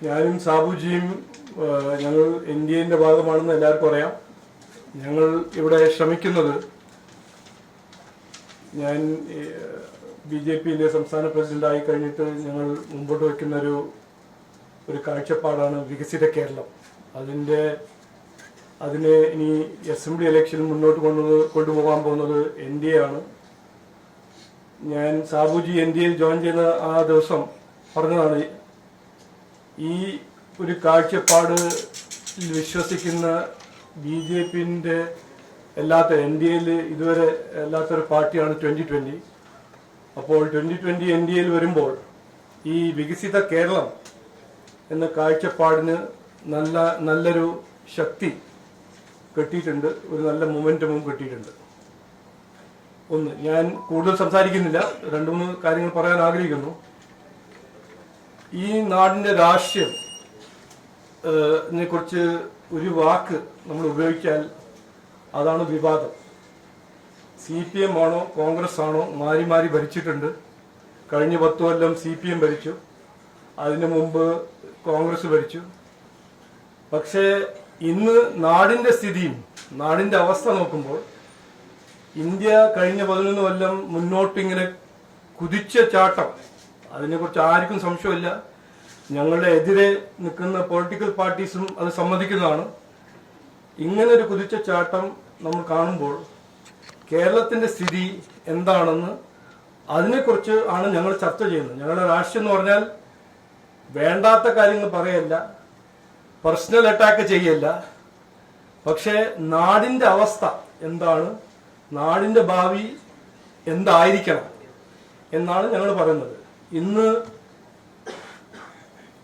ഞാനും സാബുജിയും ഞങ്ങൾ ഇന്ത്യയുടെ ഭാഗമാണെന്ന് എല്ലാവർക്കും അറിയാം. ഞങ്ങൾ ഇവിടെ ശ്രമിക്കുന്നത്, ഞാൻ BJPയിലെ സംസ്ഥാന പ്രസിഡന്റായി കഴിഞ്ഞിട്ട് ഞങ്ങൾ മുമ്പോട്ട് വയ്ക്കുന്ന ഒരു കാഴ്ചപ്പാടാണ് വികസിത കേരളം. അതിനെ ഇനി അസംബ്ലി ഇലക്ഷനിൽ മുന്നോട്ട് കൊണ്ടുപോകാൻ പോകുന്നത് NDA ആണ്. ഞാൻ സാബുജി NDAയിൽ ജോയിൻ ചെയ്യുന്ന ആ ദിവസം പറഞ്ഞതാണ്, ഈ ഒരു കാഴ്ചപ്പാട് വിശ്വസിക്കുന്ന BJPന്റെ NDAയിൽ ഇതുവരെ അല്ലാത്തൊരു പാർട്ടിയാണ് 2020. അപ്പോൾ 2020 NDAയിൽ വരുമ്പോൾ ഈ വികസിത കേരളം എന്ന കാഴ്ചപ്പാടിന് നല്ലൊരു ശക്തി കിട്ടിയിട്ടുണ്ട്, ഒരു നല്ല മൊമെന്റമും കിട്ടിയിട്ടുണ്ട്. ഞാൻ കൂടുതൽ സംസാരിക്കുന്നില്ല, 2-3 കാര്യങ്ങൾ പറയാൻ ആഗ്രഹിക്കുന്നു. ഈ നാടിന്റെ രാഷ്ട്രീയത്തിനെ കുറിച്ച് ഒരു വാക്ക് നമ്മൾ ഉപയോഗിച്ചാൽ അതാണ് വിവാദം. CPM ആണോ കോൺഗ്രസ് ആണോ മാറി മാറി ഭരിച്ചിട്ടുണ്ട്. കഴിഞ്ഞ 10 കൊല്ലം CPM ഭരിച്ചു, അതിനു മുമ്പ് കോൺഗ്രസ് ഭരിച്ചു. പക്ഷേ ഇന്ന് നാടിന്റെ സ്ഥിതിയും നാടിന്റെ അവസ്ഥ നോക്കുമ്പോൾ ഇന്ത്യ കഴിഞ്ഞ 11 കൊല്ലം മുന്നോട്ടിങ്ങനെ കുതിച്ച ചാട്ടം, അതിനെക്കുറിച്ച് ആർക്കും സംശയമില്ല. ഞങ്ങളുടെ എതിരെ നിൽക്കുന്ന പൊളിറ്റിക്കൽ പാർട്ടീസും അത് സമ്മതിക്കുന്നതാണ്. ഇങ്ങനെ ഒരു കുതിച്ച ചാട്ടം നമ്മൾ കാണുമ്പോൾ കേരളത്തിന്റെ സ്ഥിതി എന്താണെന്ന് അതിനെക്കുറിച്ച് ആണ് ഞങ്ങൾ ചർച്ച ചെയ്യുന്നത്. ഞങ്ങളുടെ രാഷ്ട്രീയം എന്ന് പറഞ്ഞാൽ വേണ്ടാത്ത കാര്യങ്ങൾ പറയല്ല, പേഴ്സണൽ അറ്റാക്ക് ചെയ്യല്ല, പക്ഷേ നാടിന്റെ അവസ്ഥ എന്താണ്, നാടിന്റെ ഭാവി എന്തായിരിക്കണം എന്നാണ് ഞങ്ങൾ പറയുന്നത്. ഇന്ന്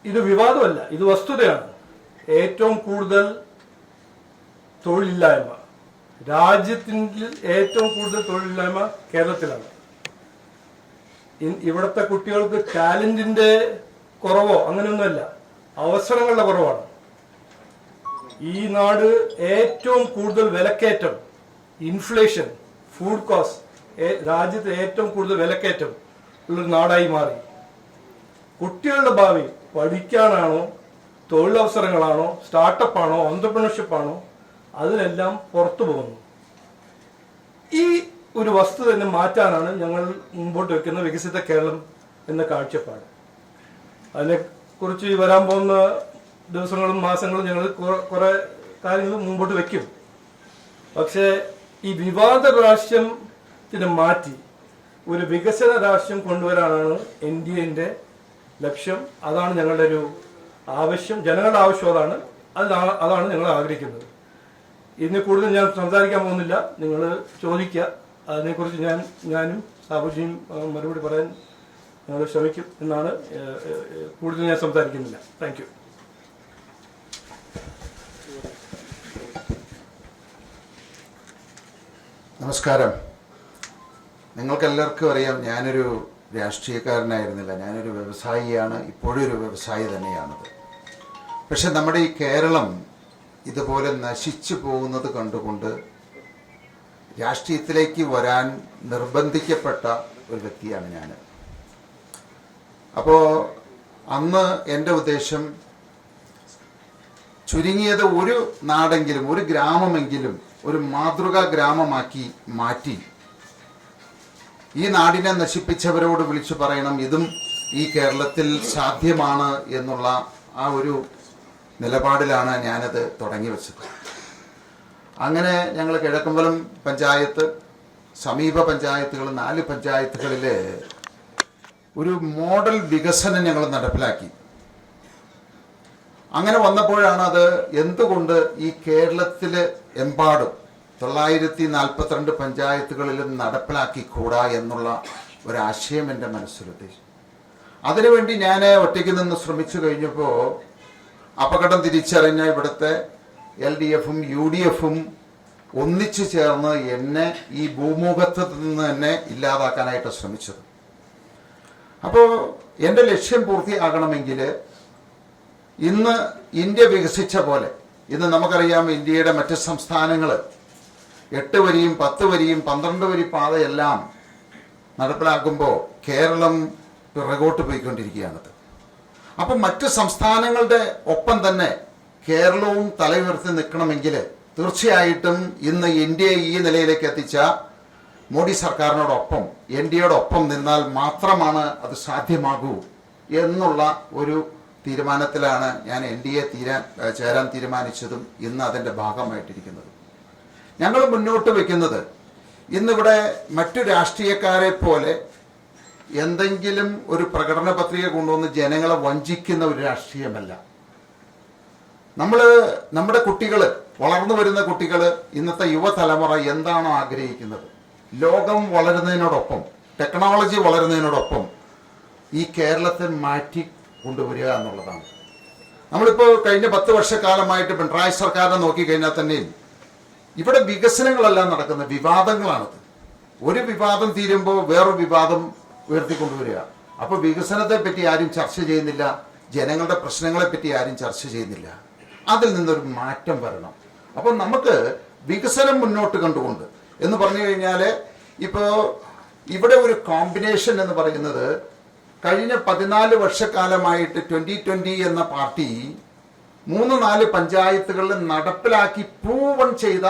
ഇത് വിവാദമല്ല, ഇത് വസ്തുതയാണ്. ഏറ്റവും കൂടുതൽ തൊഴിലില്ലായ്മ, രാജ്യത്തിൽ ഏറ്റവും കൂടുതൽ തൊഴിലില്ലായ്മ കേരളത്തിലാണ്. ഇവിടുത്തെ കുട്ടികൾക്ക് ടാലന്റിന്റെ കുറവോ അങ്ങനെയൊന്നുമല്ല, അവസരങ്ങളുടെ കുറവാണ്. ഈ നാട് ഏറ്റവും കൂടുതൽ വിലക്കയറ്റം, ഇൻഫ്ലേഷൻ, ഫുഡ് കോസ്റ്റ്, രാജ്യത്ത് ഏറ്റവും കൂടുതൽ വിലക്കയറ്റം ഉള്ളൊരു നാടായി മാറി. കുട്ടികളുടെ ഭാവി പഠിക്കാനാണോ, തൊഴിലവസരങ്ങളാണോ, സ്റ്റാർട്ടപ്പാണോ, ഓൺട്രപ്രണർഷിപ്പാണോ, അതിനെല്ലാം പുറത്തു പോകുന്നു. ഈ ഒരു വസ്തു തന്നെ മാറ്റാനാണ് ഞങ്ങൾ മുമ്പോട്ട് വെക്കുന്ന വികസിത കേരളം എന്ന കാഴ്ചപ്പാട്. അതിനെക്കുറിച്ച് വരാൻ പോകുന്ന ദിവസങ്ങളും മാസങ്ങളും ഞങ്ങൾ കുറെ കാര്യങ്ങൾ മുമ്പോട്ട് വെക്കും. പക്ഷേ ഈ വിവാദ രാഷ്ട്രീയത്തിനെ മാറ്റി ഒരു വികസന രാഷ്ട്രീയം കൊണ്ടുവരാനാണ് NDAന്റെ ലക്ഷ്യം. അതാണ് ഞങ്ങളുടെ ഒരു ആവശ്യം, ജനങ്ങളുടെ ആവശ്യം അതാണ് ഞങ്ങൾ ആഗ്രഹിക്കുന്നത്. ഇതിനെ കൂടുതൽ ഞാൻ സംസാരിക്കാൻ പോകുന്നില്ല, നിങ്ങൾ ചോദിക്കുക. അതിനെക്കുറിച്ച് ഞാനും സാബുജിയും മറുപടി പറയാൻ ഞങ്ങൾ ശ്രമിക്കും എന്നാണ്. കൂടുതൽ ഞാൻ സംസാരിക്കുന്നില്ല. Thank you. നമസ്കാരം. നിങ്ങൾക്കെല്ലാവർക്കും അറിയാം, ഞാനൊരു രാഷ്ട്രീയക്കാരനായിരുന്നില്ല, ഞാനൊരു വ്യവസായിയാണ്, ഇപ്പോഴും ഒരു വ്യവസായി തന്നെയാണത്. പക്ഷെ നമ്മുടെ ഈ കേരളം ഇതുപോലെ നശിച്ചു പോകുന്നത് കണ്ടുകൊണ്ട് രാഷ്ട്രീയത്തിലേക്ക് വരാൻ നിർബന്ധിക്കപ്പെട്ട ഒരു വ്യക്തിയാണ് ഞാൻ. അപ്പോൾ അന്ന് എൻ്റെ ഉദ്ദേശം ചുരുങ്ങിയത് ഒരു നാടെങ്കിലും, ഒരു ഗ്രാമമെങ്കിലും ഒരു മാതൃകാ ഗ്രാമമാക്കി മാറ്റി ഈ നാടിനെ നശിപ്പിച്ചവരോട് വിളിച്ചു പറയണം, ഇതും ഈ കേരളത്തിൽ സാധ്യമാണ് എന്നുള്ള ആ ഒരു നിലപാടിലാണ് ഞാനത് തുടങ്ങി വെച്ചത്. അങ്ങനെ ഞങ്ങൾ കിഴക്കമ്പലം പഞ്ചായത്ത്, സമീപ പഞ്ചായത്തുകൾ, 4 പഞ്ചായത്തുകളിൽ ഒരു മോഡൽ വികസനം ഞങ്ങൾ നടപ്പിലാക്കി. അങ്ങനെ വന്നപ്പോഴാണ് അത് എന്തുകൊണ്ട് ഈ കേരളത്തിൽ എമ്പാടും 942 പഞ്ചായത്തുകളിലും നടപ്പിലാക്കിക്കൂടാ എന്നുള്ള ഒരാശയം എൻ്റെ മനസ്സിലെത്തി. അതിനുവേണ്ടി ഞാൻ ഒറ്റയ്ക്ക് നിന്ന് ശ്രമിച്ചു കഴിഞ്ഞപ്പോൾ അപകടം തിരിച്ചറിഞ്ഞ ഇവിടുത്തെ LDFും UDFും ഒന്നിച്ചു ചേർന്ന് എന്നെ ഈ ഭൂമുഖത്ത് നിന്ന് തന്നെ ഇല്ലാതാക്കാനായിട്ട് ശ്രമിച്ചത്. അപ്പോൾ എൻ്റെ ലക്ഷ്യം പൂർത്തിയാകണമെങ്കിൽ ഇന്ന് ഇന്ത്യ വികസിച്ച പോലെ, ഇന്ന് നമുക്കറിയാം ഇന്ത്യയുടെ മറ്റ് സംസ്ഥാനങ്ങൾ 8 വരിയും 10 വരിയും 12 വരി പാതയെല്ലാം നടപ്പിലാക്കുമ്പോൾ കേരളം പിറകോട്ട് പോയിക്കൊണ്ടിരിക്കുകയാണത്. അപ്പം മറ്റ് സംസ്ഥാനങ്ങളുടെ ഒപ്പം തന്നെ കേരളവും തലയുയർത്തി നിൽക്കണമെങ്കിൽ തീർച്ചയായിട്ടും ഇന്ന് ഇന്ത്യയെ ഈ നിലയിലേക്ക് എത്തിച്ച മോഡി സർക്കാരിനോടൊപ്പം എൻ ഡി എയോടൊപ്പം നിന്നാൽ മാത്രമാണ് അത് സാധ്യമാകൂ എന്നുള്ള ഒരു തീരുമാനത്തിലാണ് ഞാൻ എൻ ഡി എ ചേരാൻ തീരുമാനിച്ചതും ഇന്ന് അതിൻ്റെ ഭാഗമായിട്ടിരിക്കുന്നത്. ഞങ്ങൾ മുന്നോട്ട് വയ്ക്കുന്നത് ഇന്നിവിടെ മറ്റു രാഷ്ട്രീയക്കാരെ പോലെ എന്തെങ്കിലും ഒരു പ്രകടന പത്രിക കൊണ്ടുവന്ന് ജനങ്ങളെ വഞ്ചിക്കുന്ന ഒരു രാഷ്ട്രീയമല്ല. നമ്മുടെ കുട്ടികൾ, വളർന്നു വരുന്ന കുട്ടികൾ, ഇന്നത്തെ യുവതലമുറ എന്താണോ ആഗ്രഹിക്കുന്നത്, ലോകം വളരുന്നതിനോടൊപ്പം ടെക്നോളജി വളരുന്നതിനോടൊപ്പം ഈ കേരളത്തെ മാറ്റി കൊണ്ടുവരിക എന്നുള്ളതാണ്. നമ്മളിപ്പോൾ കഴിഞ്ഞ 10 വർഷക്കാലമായിട്ട് പിണറായി സർക്കാരിനെ നോക്കിക്കഴിഞ്ഞാൽ തന്നെയും ഇവിടെ വികസനങ്ങളെല്ലാം നടക്കുന്ന വിവാദങ്ങളാണത്. ഒരു വിവാദം തീരുമ്പോൾ വേറൊരു വിവാദം ഉയർത്തിക്കൊണ്ടുവരിക. അപ്പോൾ വികസനത്തെ പറ്റി ആരും ചർച്ച ചെയ്യുന്നില്ല, ജനങ്ങളുടെ പ്രശ്നങ്ങളെ പറ്റി ആരും ചർച്ച ചെയ്യുന്നില്ല. അതിൽ നിന്നൊരു മാറ്റം വരണം. അപ്പോൾ നമുക്ക് വികസനം മുന്നോട്ട് കണ്ടുകൊണ്ട് എന്ന് പറഞ്ഞു കഴിഞ്ഞാൽ ഇപ്പോൾ ഇവിടെ ഒരു കോമ്പിനേഷൻ എന്ന് പറയുന്നത് കഴിഞ്ഞ 14 വർഷക്കാലമായിട്ട് 2020 എന്ന പാർട്ടി 3-4 പഞ്ചായത്തുകളിൽ നടപ്പിലാക്കി പ്രൂവൺ ചെയ്ത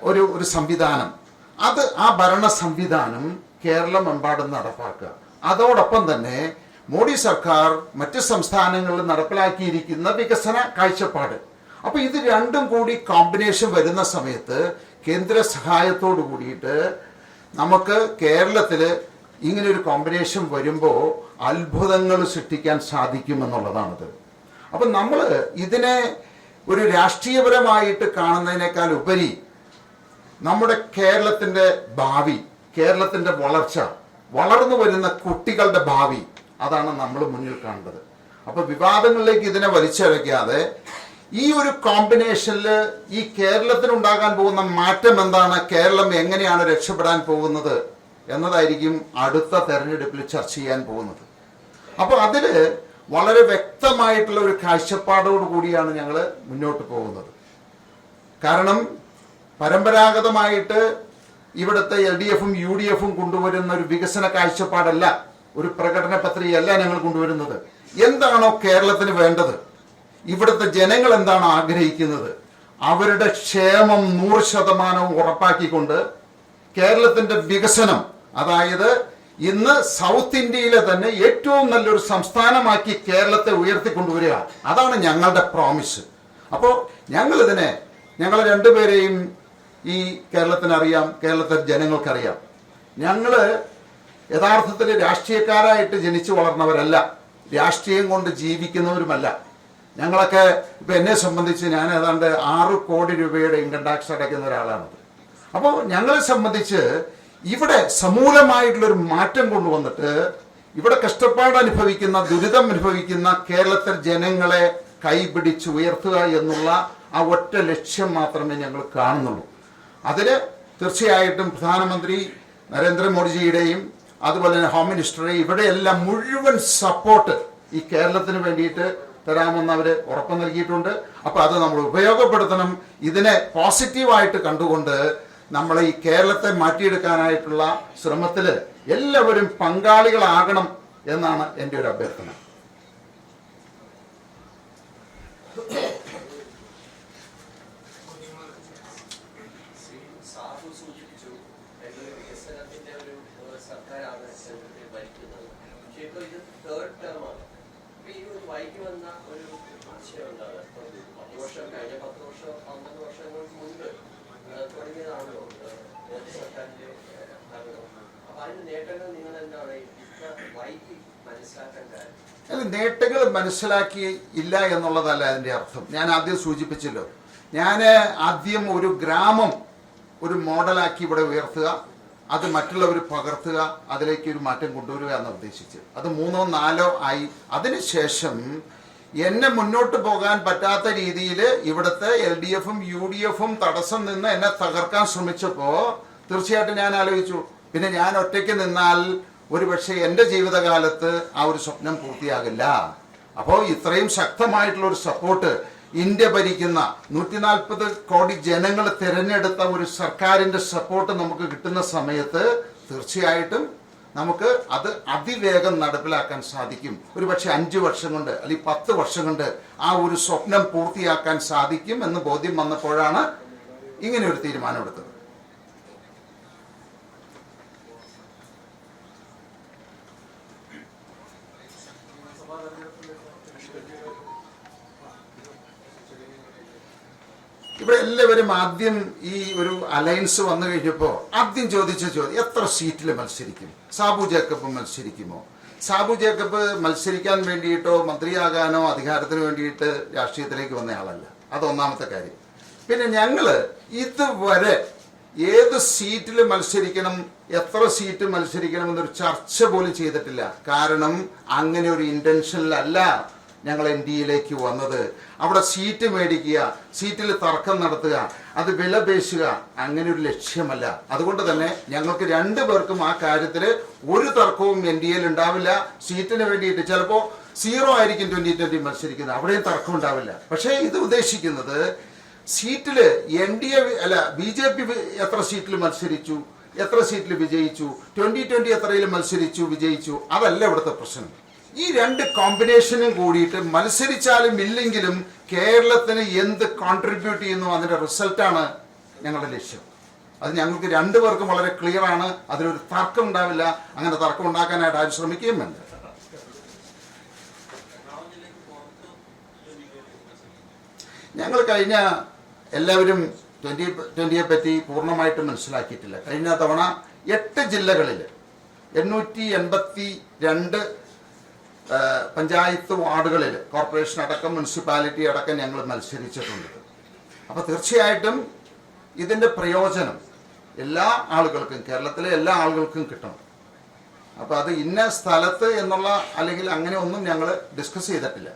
ഒരു സംവിധാനം, അത് ആ ഭരണ സംവിധാനം കേരളമെമ്പാടും നടപ്പാക്കുക. അതോടൊപ്പം തന്നെ മോഡി സർക്കാർ മറ്റ് സംസ്ഥാനങ്ങളിൽ നടപ്പിലാക്കിയിരിക്കുന്ന വികസന കാഴ്ചപ്പാട്. അപ്പൊ ഇത് രണ്ടും കൂടി കോമ്പിനേഷൻ വരുന്ന സമയത്ത് കേന്ദ്ര സഹായത്തോട് കൂടിയിട്ട് നമുക്ക് കേരളത്തിൽ ഇങ്ങനെ ഒരു കോമ്പിനേഷൻ വരുമ്പോൾ അത്ഭുതങ്ങൾ സൃഷ്ടിക്കാൻ സാധിക്കുമെന്നുള്ളതാണിത്. അപ്പം നമ്മൾ ഇതിനെ ഒരു രാഷ്ട്രീയപരമായിട്ട് കാണുന്നതിനേക്കാൾ ഉപരി നമ്മുടെ കേരളത്തിൻ്റെ ഭാവി, കേരളത്തിൻ്റെ വളർച്ച, വളർന്നു വരുന്ന കുട്ടികളുടെ ഭാവി, അതാണ് നമ്മൾ മുന്നിൽ കാണേണ്ടത്. അപ്പൊ വിവാദങ്ങളിലേക്ക് ഇതിനെ വലിച്ചഴക്കാതെ ഈ ഒരു കോമ്പിനേഷനിൽ ഈ കേരളത്തിനുണ്ടാകാൻ പോകുന്ന മാറ്റം എന്താണ്, കേരളം എങ്ങനെയാണ് രക്ഷപ്പെടാൻ പോകുന്നത് എന്നതായിരിക്കും അടുത്ത തെരഞ്ഞെടുപ്പിൽ ചർച്ച ചെയ്യാൻ പോകുന്നത്. അപ്പോൾ അതിൽ വളരെ വ്യക്തമായിട്ടുള്ള ഒരു കാഴ്ചപ്പാടോട് കൂടിയാണ് ഞങ്ങൾ മുന്നോട്ട് പോകുന്നത്. കാരണം പരമ്പരാഗതമായിട്ട് ഇവിടുത്തെ LDFും UDFും കൊണ്ടുവരുന്ന ഒരു വികസന കാഴ്ചപ്പാടല്ല, ഒരു പ്രകടന പത്രികയല്ല ഞങ്ങൾ കൊണ്ടുവരുന്നത്. എന്താണോ കേരളത്തിന് വേണ്ടത്, ഇവിടുത്തെ ജനങ്ങൾ എന്താണോ ആഗ്രഹിക്കുന്നത്, അവരുടെ ക്ഷേമം 100% ഉറപ്പാക്കിക്കൊണ്ട് കേരളത്തിന്റെ വികസനം, അതായത് ഇന്ന് സൗത്ത് ഇന്ത്യയിലെ തന്നെ ഏറ്റവും നല്ലൊരു സംസ്ഥാനമാക്കി കേരളത്തെ ഉയർത്തിക്കൊണ്ടുവരിക, അതാണ് ഞങ്ങളുടെ പ്രോമിസ്. അപ്പോൾ ഞങ്ങൾ രണ്ടുപേരെയും ഈ കേരളത്തിനറിയാം, കേരളത്തിലെ ജനങ്ങൾക്കറിയാം. ഞങ്ങൾ യഥാർത്ഥത്തിൽ രാഷ്ട്രീയക്കാരായിട്ട് ജനിച്ചു വളർന്നവരല്ല, രാഷ്ട്രീയം കൊണ്ട് ജീവിക്കുന്നവരുമല്ല. ഞങ്ങളൊക്കെ ഇപ്പം എന്നെ സംബന്ധിച്ച് ഞാൻ ഏതാണ്ട് 6 കോടി രൂപയുടെ ഇൻകം ടാക്സ് അടയ്ക്കുന്ന ഒരാളാണത്. അപ്പോൾ ഞങ്ങളെ സംബന്ധിച്ച് ഇവിടെ സമൂലമായിട്ടുള്ളൊരു മാറ്റം കൊണ്ടുവന്നിട്ട് ഇവിടെ കഷ്ടപ്പാട് അനുഭവിക്കുന്ന, ദുരിതം അനുഭവിക്കുന്ന കേരളത്തിലെ ജനങ്ങളെ കൈപിടിച്ച് ഉയർത്തുക എന്നുള്ള ആ ഒറ്റ ലക്ഷ്യം മാത്രമേ ഞങ്ങൾ കാണുന്നുള്ളൂ. അതിന് തീർച്ചയായിട്ടും പ്രധാനമന്ത്രി നരേന്ദ്രമോദിജിയുടെയും അതുപോലെ തന്നെ ഹോം മിനിസ്റ്ററുടെയും ഇവിടെയെല്ലാം മുഴുവൻ സപ്പോർട്ട് ഈ കേരളത്തിന് വേണ്ടിയിട്ട് തരാമെന്ന് അവർ ഉറപ്പ് നൽകിയിട്ടുണ്ട്. അപ്പോൾ അത് നമ്മൾ ഉപയോഗപ്പെടുത്തണം. ഇതിനെ പോസിറ്റീവായിട്ട് കണ്ടുകൊണ്ട് നമ്മൾ ഈ കേരളത്തെ മാറ്റിയെടുക്കാനായിട്ടുള്ള ശ്രമത്തിൽ എല്ലാവരും പങ്കാളികളാകണം എന്നാണ് എൻ്റെ ഒരു അഭ്യർത്ഥന. നേട്ടങ്ങൾ മനസ്സിലാക്കി ഇല്ല എന്നുള്ളതല്ല അതിൻ്റെ അർത്ഥം. ഞാൻ ആദ്യം സൂചിപ്പിച്ചല്ലോ, ഞാൻ ആദ്യം ഒരു ഗ്രാമം ഒരു മോഡലാക്കി ഇവിടെ ഉയർത്തുക, അത് മറ്റുള്ളവർ പകർത്തുക, അതിലേക്ക് ഒരു മാറ്റം കൊണ്ടുവരിക എന്ന് ഉദ്ദേശിച്ച് അത് 3 4 ആയി. അതിനുശേഷം എന്നെ മുന്നോട്ട് പോകാൻ പറ്റാത്ത രീതിയിൽ ഇവിടുത്തെ LDFും UDFും തടസ്സം നിന്ന് എന്നെ തകർക്കാൻ ശ്രമിച്ചപ്പോൾ തീർച്ചയായിട്ടും ഞാൻ ആലോചിച്ചു, പിന്നെ ഞാൻ ഒറ്റയ്ക്ക് നിന്നാൽ ഒരുപക്ഷെ എൻ്റെ ജീവിതകാലത്ത് ആ ഒരു സ്വപ്നം പൂർത്തിയാകില്ല. അപ്പോൾ ഇത്രയും ശക്തമായിട്ടുള്ള ഒരു സപ്പോർട്ട് ഇന്ത്യ ഭരിക്കുന്ന 140 കോടി ജനങ്ങൾ തിരഞ്ഞെടുത്ത ഒരു സർക്കാരിൻ്റെ സപ്പോർട്ട് നമുക്ക് കിട്ടുന്ന സമയത്ത് തീർച്ചയായിട്ടും നമുക്ക് അത് അതിവേഗം നടപ്പിലാക്കാൻ സാധിക്കും. ഒരുപക്ഷെ 5 വർഷം കൊണ്ട് അല്ലെങ്കിൽ 10 വർഷം കൊണ്ട് ആ ഒരു സ്വപ്നം പൂർത്തിയാക്കാൻ സാധിക്കും എന്ന് ബോധ്യം വന്നപ്പോഴാണ് ഇങ്ങനെ ഒരു തീരുമാനമെടുത്തത്. ഇവിടെ എല്ലാവരും ആദ്യം ഈ ഒരു അലയൻസ് വന്നു കഴിഞ്ഞപ്പോൾ ആദ്യം ചോദിച്ച ചോദ്യം, എത്ര സീറ്റിൽ മത്സരിക്കും? സാബു ജേക്കബ് മത്സരിക്കുമോ? സാബു ജേക്കബ് മത്സരിക്കാൻ വേണ്ടിയിട്ടോ മന്ത്രിയാകാനോ അധികാരത്തിന് വേണ്ടിയിട്ട് രാഷ്ട്രീയത്തിലേക്ക് വന്ന ആളല്ല. അതൊന്നാമത്തെ കാര്യം. പിന്നെ ഞങ്ങള് ഇതുവരെ ഏത് സീറ്റിൽ മത്സരിക്കണം, എത്ര സീറ്റ് മത്സരിക്കണം എന്നൊരു ചർച്ച പോലും ചെയ്തിട്ടില്ല. കാരണം അങ്ങനെ ഒരു ഇന്റൻഷനിലല്ല ഞങ്ങൾ NDAയിലേക്ക് വന്നത്. അവിടെ സീറ്റ് മേടിക്കുക, സീറ്റിൽ തർക്കം നടത്തുക, അത് വില പേശുക, അങ്ങനെ ഒരു ലക്ഷ്യമല്ല. അതുകൊണ്ട് തന്നെ ഞങ്ങൾക്ക് 2 പേർക്കും ആ കാര്യത്തിൽ ഒരു തർക്കവും NDAയിൽ ഉണ്ടാവില്ല. സീറ്റിന് വേണ്ടിയിട്ട് ചിലപ്പോൾ 0 ആയിരിക്കും 2020 മത്സരിക്കുന്നത്, അവിടെയും തർക്കം ഉണ്ടാവില്ല. പക്ഷേ ഇത് ഉദ്ദേശിക്കുന്നത് സീറ്റില് NDA അല്ല, BJP എത്ര സീറ്റിൽ മത്സരിച്ചു, എത്ര സീറ്റിൽ വിജയിച്ചു, 2020 എത്രയിൽ മത്സരിച്ചു വിജയിച്ചു, അതല്ല ഇവിടുത്തെ പ്രശ്നം. ഈ 2 കോമ്പിനേഷനും കൂടിയിട്ട് മത്സരിച്ചാലും ഇല്ലെങ്കിലും കേരളത്തിന് എന്ത് കോൺട്രിബ്യൂട്ട് ചെയ്യുന്നു അതിന്റെ റിസൾട്ടാണ് ഞങ്ങളുടെ ലക്ഷ്യം. അത് ഞങ്ങൾക്ക് 2 പേർക്കും വളരെ ക്ലിയർ ആണ്. അതിലൊരു തർക്കം ഉണ്ടാവില്ല. അങ്ങനെ തർക്കം ഉണ്ടാക്കാനായിട്ട് ആരും ശ്രമിക്കുകയും വേണ്ട. ഞങ്ങൾ കഴിഞ്ഞ എല്ലാവരും 2020 പറ്റി പൂർണ്ണമായിട്ട് മനസ്സിലാക്കിയിട്ടില്ല. കഴിഞ്ഞ തവണ 8 ജില്ലകളിൽ 882 പഞ്ചായത്ത് വാർഡുകളിൽ കോർപ്പറേഷൻ അടക്കം മുനിസിപ്പാലിറ്റി അടക്കം ഞങ്ങൾ മത്സരിച്ചിട്ടുണ്ട്. അപ്പോൾ തീർച്ചയായിട്ടും ഇതിൻ്റെ പ്രയോജനം എല്ലാ ആളുകൾക്കും, കേരളത്തിലെ എല്ലാ ആളുകൾക്കും കിട്ടണം. അപ്പോൾ അത് ഇന്ന സ്ഥലത്ത് എന്നുള്ള അല്ലെങ്കിൽ അങ്ങനെ ഒന്നും ഞങ്ങൾ ഡിസ്കസ് ചെയ്തിട്ടില്ല.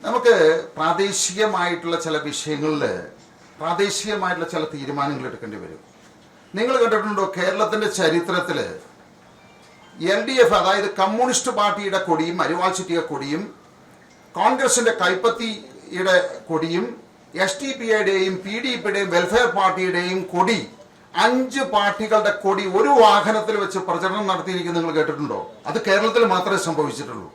നമുക്ക് പ്രാദേശികമായിട്ടുള്ള ചില വിഷയങ്ങളിൽ പ്രാദേശികമായിട്ടുള്ള ചില തീരുമാനങ്ങൾ എടുക്കേണ്ടി വരും. നിങ്ങൾ കണ്ടിട്ടുണ്ടോ, കേരളത്തിന്റെ ചരിത്രത്തിൽ LDF അതായത് കമ്മ്യൂണിസ്റ്റ് പാർട്ടിയുടെ കൊടിയും അരിവാൾ ചുറ്റിയ കൊടിയും കോൺഗ്രസിന്റെ കൈപ്പത്തിയുടെ കൊടിയും SDPയുടെയും PDPയുടെയും വെൽഫെയർ പാർട്ടിയുടെയും കൊടി 5 പാർട്ടികളുടെ കൊടി ഒരു വാഹനത്തിൽ വെച്ച് പ്രചരണം നടത്തിയിരിക്കുന്നത് നിങ്ങൾ കേട്ടിട്ടുണ്ടോ? അത് കേരളത്തിൽ മാത്രമേ സംഭവിച്ചിട്ടുള്ളൂ.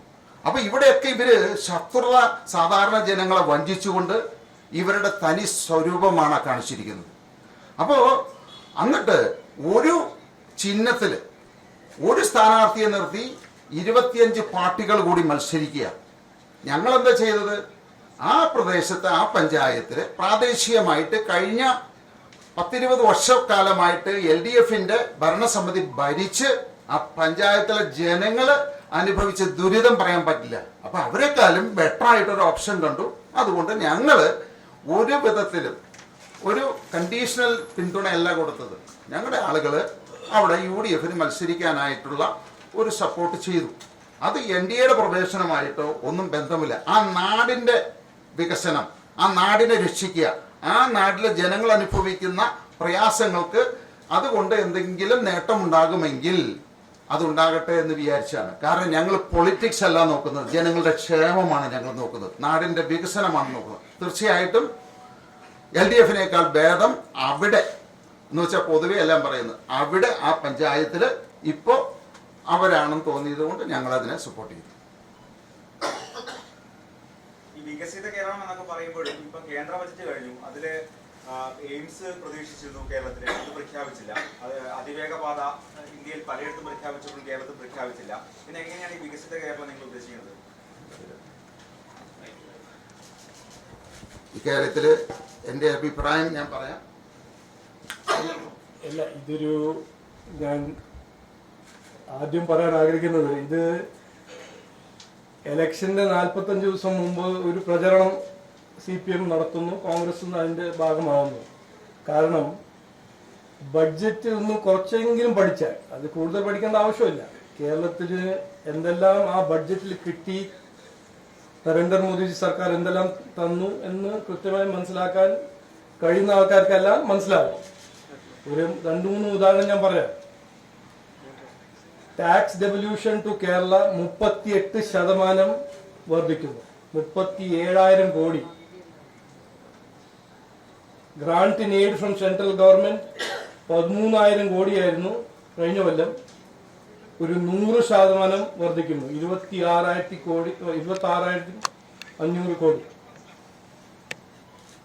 അപ്പൊ ഇവിടെയൊക്കെ ഇവര് ശത്രുത സാധാരണ ജനങ്ങളെ വഞ്ചിച്ചുകൊണ്ട് ഇവരുടെ തനി സ്വരൂപമാണ് കാണിച്ചിരിക്കുന്നത്. അപ്പോ എന്നിട്ട് ഒരു ചിഹ്നത്തില് ഒരു സ്ഥാനാർത്ഥിയെ നിർത്തി 25 പാർട്ടികൾ കൂടി മത്സരിക്കുക. ഞങ്ങൾ എന്താ ചെയ്തത്? ആ പ്രദേശത്ത് ആ പഞ്ചായത്തില് പ്രാദേശികമായിട്ട് കഴിഞ്ഞ 10-20 വർഷക്കാലമായിട്ട് LDFന്റെ ഭരണസമിതി ഭരിച്ച് ആ പഞ്ചായത്തിലെ ജനങ്ങള് അനുഭവിച്ച ദുരിതം പറയാൻ പറ്റില്ല. അപ്പൊ അവരെക്കാളും ബെറ്റർ ആയിട്ടൊരു ഓപ്ഷൻ കണ്ടു. അതുകൊണ്ട് ഞങ്ങള് ഒരു വിധത്തിലും ഒരു കണ്ടീഷണൽ പിന്തുണയല്ല കൊടുത്തത്. ഞങ്ങളുടെ ആളുകള് അവിടെ UDFന് മത്സരിക്കാനായിട്ടുള്ള ഒരു സപ്പോർട്ട് ചെയ്തു. അത് NDAയുടെ പ്രവേശനമായിട്ടോ ഒന്നും ബന്ധമില്ല. ആ നാടിന്റെ വികസനം, ആ നാടിനെ രക്ഷിക്കുക, ആ നാട്ടിലെ ജനങ്ങൾ അനുഭവിക്കുന്ന പ്രയാസങ്ങൾക്ക് അതുകൊണ്ട് എന്തെങ്കിലും നേട്ടമുണ്ടാകുമെങ്കിൽ അതുണ്ടാകട്ടെ എന്ന് വിചാരിച്ചാണ്. കാരണം ഞങ്ങൾ പൊളിറ്റിക്സ് അല്ല നോക്കുന്നത്, ജനങ്ങളുടെ ക്ഷേമമാണ് ഞങ്ങൾ നോക്കുന്നത്, നാടിന്റെ വികസനമാണ് നോക്കുന്നത്. തീർച്ചയായിട്ടും LDFനേക്കാൾ ഭേദം അവിടെ എന്ന് വെച്ചാൽ പൊതുവെ എല്ലാം പറയുന്നത് അവിടെ ആ പഞ്ചായത്തില് ഇപ്പോ അവരാണെന്ന് തോന്നിയത് കൊണ്ട് ഞങ്ങൾ അതിനെ സപ്പോർട്ട് ചെയ്തു. ഈ വികസിത കേരളം എന്നൊക്കെ പറയുമ്പോഴും ഇപ്പൊ കേന്ദ്ര ബജറ്റ് കഴിഞ്ഞു, അതില് എയിംസ് പ്രതീക്ഷിച്ചിരുന്നു കേരളത്തിൽ, അത് പ്രഖ്യാപിച്ചില്ല. അത് അതിവേഗപാത ഇന്ത്യയിൽ പലയിടത്തും പ്രഖ്യാപിച്ചപ്പോഴും കേരളത്തിൽ പ്രഖ്യാപിച്ചില്ല. പിന്നെ എങ്ങനെയാണ് ഈ വികസിത കേരളം നിങ്ങൾ ഉദ്ദേശിക്കുന്നത്? ഇക്കാര്യത്തില് എന്റെ അഭിപ്രായം ഞാൻ പറയാം. അല്ല, ഞാൻ ആദ്യം പറയാൻ ആഗ്രഹിക്കുന്നത്, ഇത് ഇലക്ഷന്റെ 45 ദിവസം മുമ്പ് ഒരു പ്രചരണം CPM നടത്തുന്നു, കോൺഗ്രസ് അതിന്റെ ഭാഗമാവുന്നു. കാരണം ബഡ്ജറ്റ് ഒന്ന് കുറച്ചെങ്കിലും പഠിച്ചാൽ, അത് കൂടുതൽ പഠിക്കേണ്ട ആവശ്യമില്ല, കേരളത്തിന് എന്തെല്ലാം ആ ബഡ്ജറ്റിൽ കിട്ടി, നരേന്ദ്ര മോദി സർക്കാർ എന്തെല്ലാം തന്നു എന്ന് കൃത്യമായി മനസ്സിലാക്കാൻ കഴിയുന്ന ആൾക്കാർക്കെല്ലാം മനസ്സിലാകും. ഒരു 2-3 ഉദാഹരണം ഞാൻ പറയാം. ടാക്സ് ഡെവല്യൂഷൻ ടു കേരള 38% വർദ്ധിക്കുന്നു. 37,000 കോടി grant in aid from central government 13,000 കോടിയായിരുന്നു കഴിഞ്ഞ കൊല്ലം. ഒരു 100% വർദ്ധിക്കുന്നു. 26,000 കോടി, 26,500 കോടി.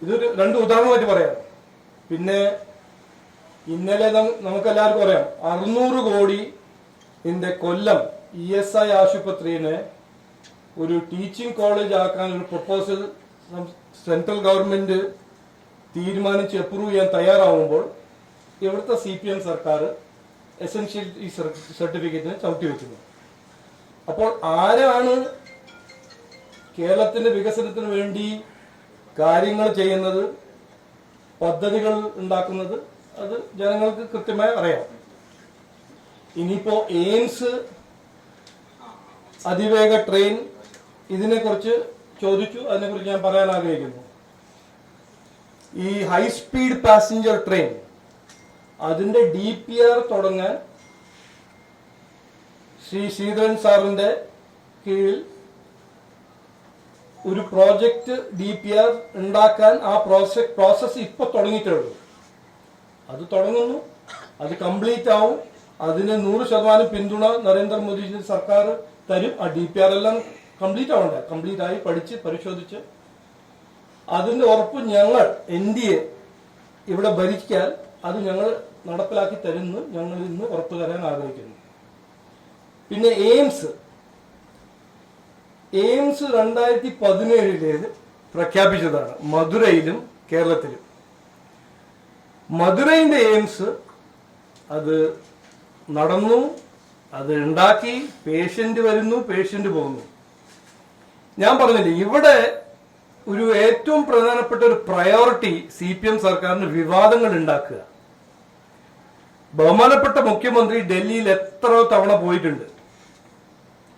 ഇതൊരു 2 ഉദാഹരണമായിട്ട് പറയാം. പിന്നെ ഇന്നലെ നമുക്കെല്ലാവർക്കും അറിയാം 600 കോടി കൊല്ലം ESI ആശുപത്രിയെ ഒരു ടീച്ചിങ് കോളേജ് ആക്കാൻ ഒരു പ്രപ്പോസൽ സെൻട്രൽ ഗവൺമെന്റ് തീരുമാനിച്ച് അപ്രൂവ് ചെയ്യാൻ തയ്യാറാവുമ്പോൾ ഇവിടുത്തെ CPM സർക്കാർ എസൻഷ്യൽ ഈ സർട്ടിഫിക്കറ്റിന് ചവിട്ടി വെക്കുന്നു. അപ്പോൾ ആരാണ് കേരളത്തിന്റെ വികസനത്തിന് വേണ്ടി കാര്യങ്ങൾ ചെയ്യുന്നത്, പദ്ധതികൾ ഉണ്ടാക്കുന്നത്? അത് ജനങ്ങൾക്ക് കൃത്യമായി അറിയാം. ഇനിയിപ്പോ എയിംസ് അതിവേഗ ട്രെയിൻ, ഇതിനെക്കുറിച്ച് ചോദിച്ചു. അതിനെക്കുറിച്ച് ഞാൻ പറയാൻ ആഗ്രഹിക്കുന്നു. ഈ ഹൈസ്പീഡ് പാസഞ്ചർ ട്രെയിൻ അതിന്റെ DPR തുടങ്ങാൻ ശ്രീ ശ്രീധരൻ സാറിന്റെ കീഴിൽ ഒരു പ്രോജക്റ്റ് DPR ഉണ്ടാക്കാൻ ആ പ്രോസസ് ഇപ്പൊ തുടങ്ങിയിട്ടുള്ളൂ. അത് തുടങ്ങുന്നു, അത് കംപ്ലീറ്റ് ആവും. അതിന് 100% പിന്തുണ നരേന്ദ്രമോദി സർക്കാർ തരും. ആ DPR എല്ലാം കംപ്ലീറ്റ് ആവണ്ട, കംപ്ലീറ്റ് ആയി പഠിച്ച് പരിശോധിച്ച് അതിന്റെ ഉറപ്പ് ഞങ്ങൾ NDA ഇവിടെ ഭരിക്കാൻ അത് ഞങ്ങൾ നടപ്പിലാക്കി തരുന്നു. ഞങ്ങൾ ഇന്ന് ഉറപ്പ് തരാൻ ആഗ്രഹിക്കുന്നു. പിന്നെ എയിംസ് 2017 പ്രഖ്യാപിച്ചതാണ്, മധുരയിലും കേരളത്തിലും. മധുരയിന്റെ എയിംസ് അത് നടന്നു, അത് ഉണ്ടാക്കി, പേഷ്യന്റ് വരുന്നു, പേഷ്യന്റ് പോകുന്നു. ഞാൻ പറഞ്ഞില്ലേ, ഇവിടെ ഒരു ഏറ്റവും പ്രധാനപ്പെട്ട ഒരു പ്രയോറിറ്റി CPM സർക്കാരിന് വിവാദങ്ങൾ ഉണ്ടാക്കുക. ബഹുമാനപ്പെട്ട മുഖ്യമന്ത്രി ഡൽഹിയിൽ എത്രയോ തവണ പോയിട്ടുണ്ട്,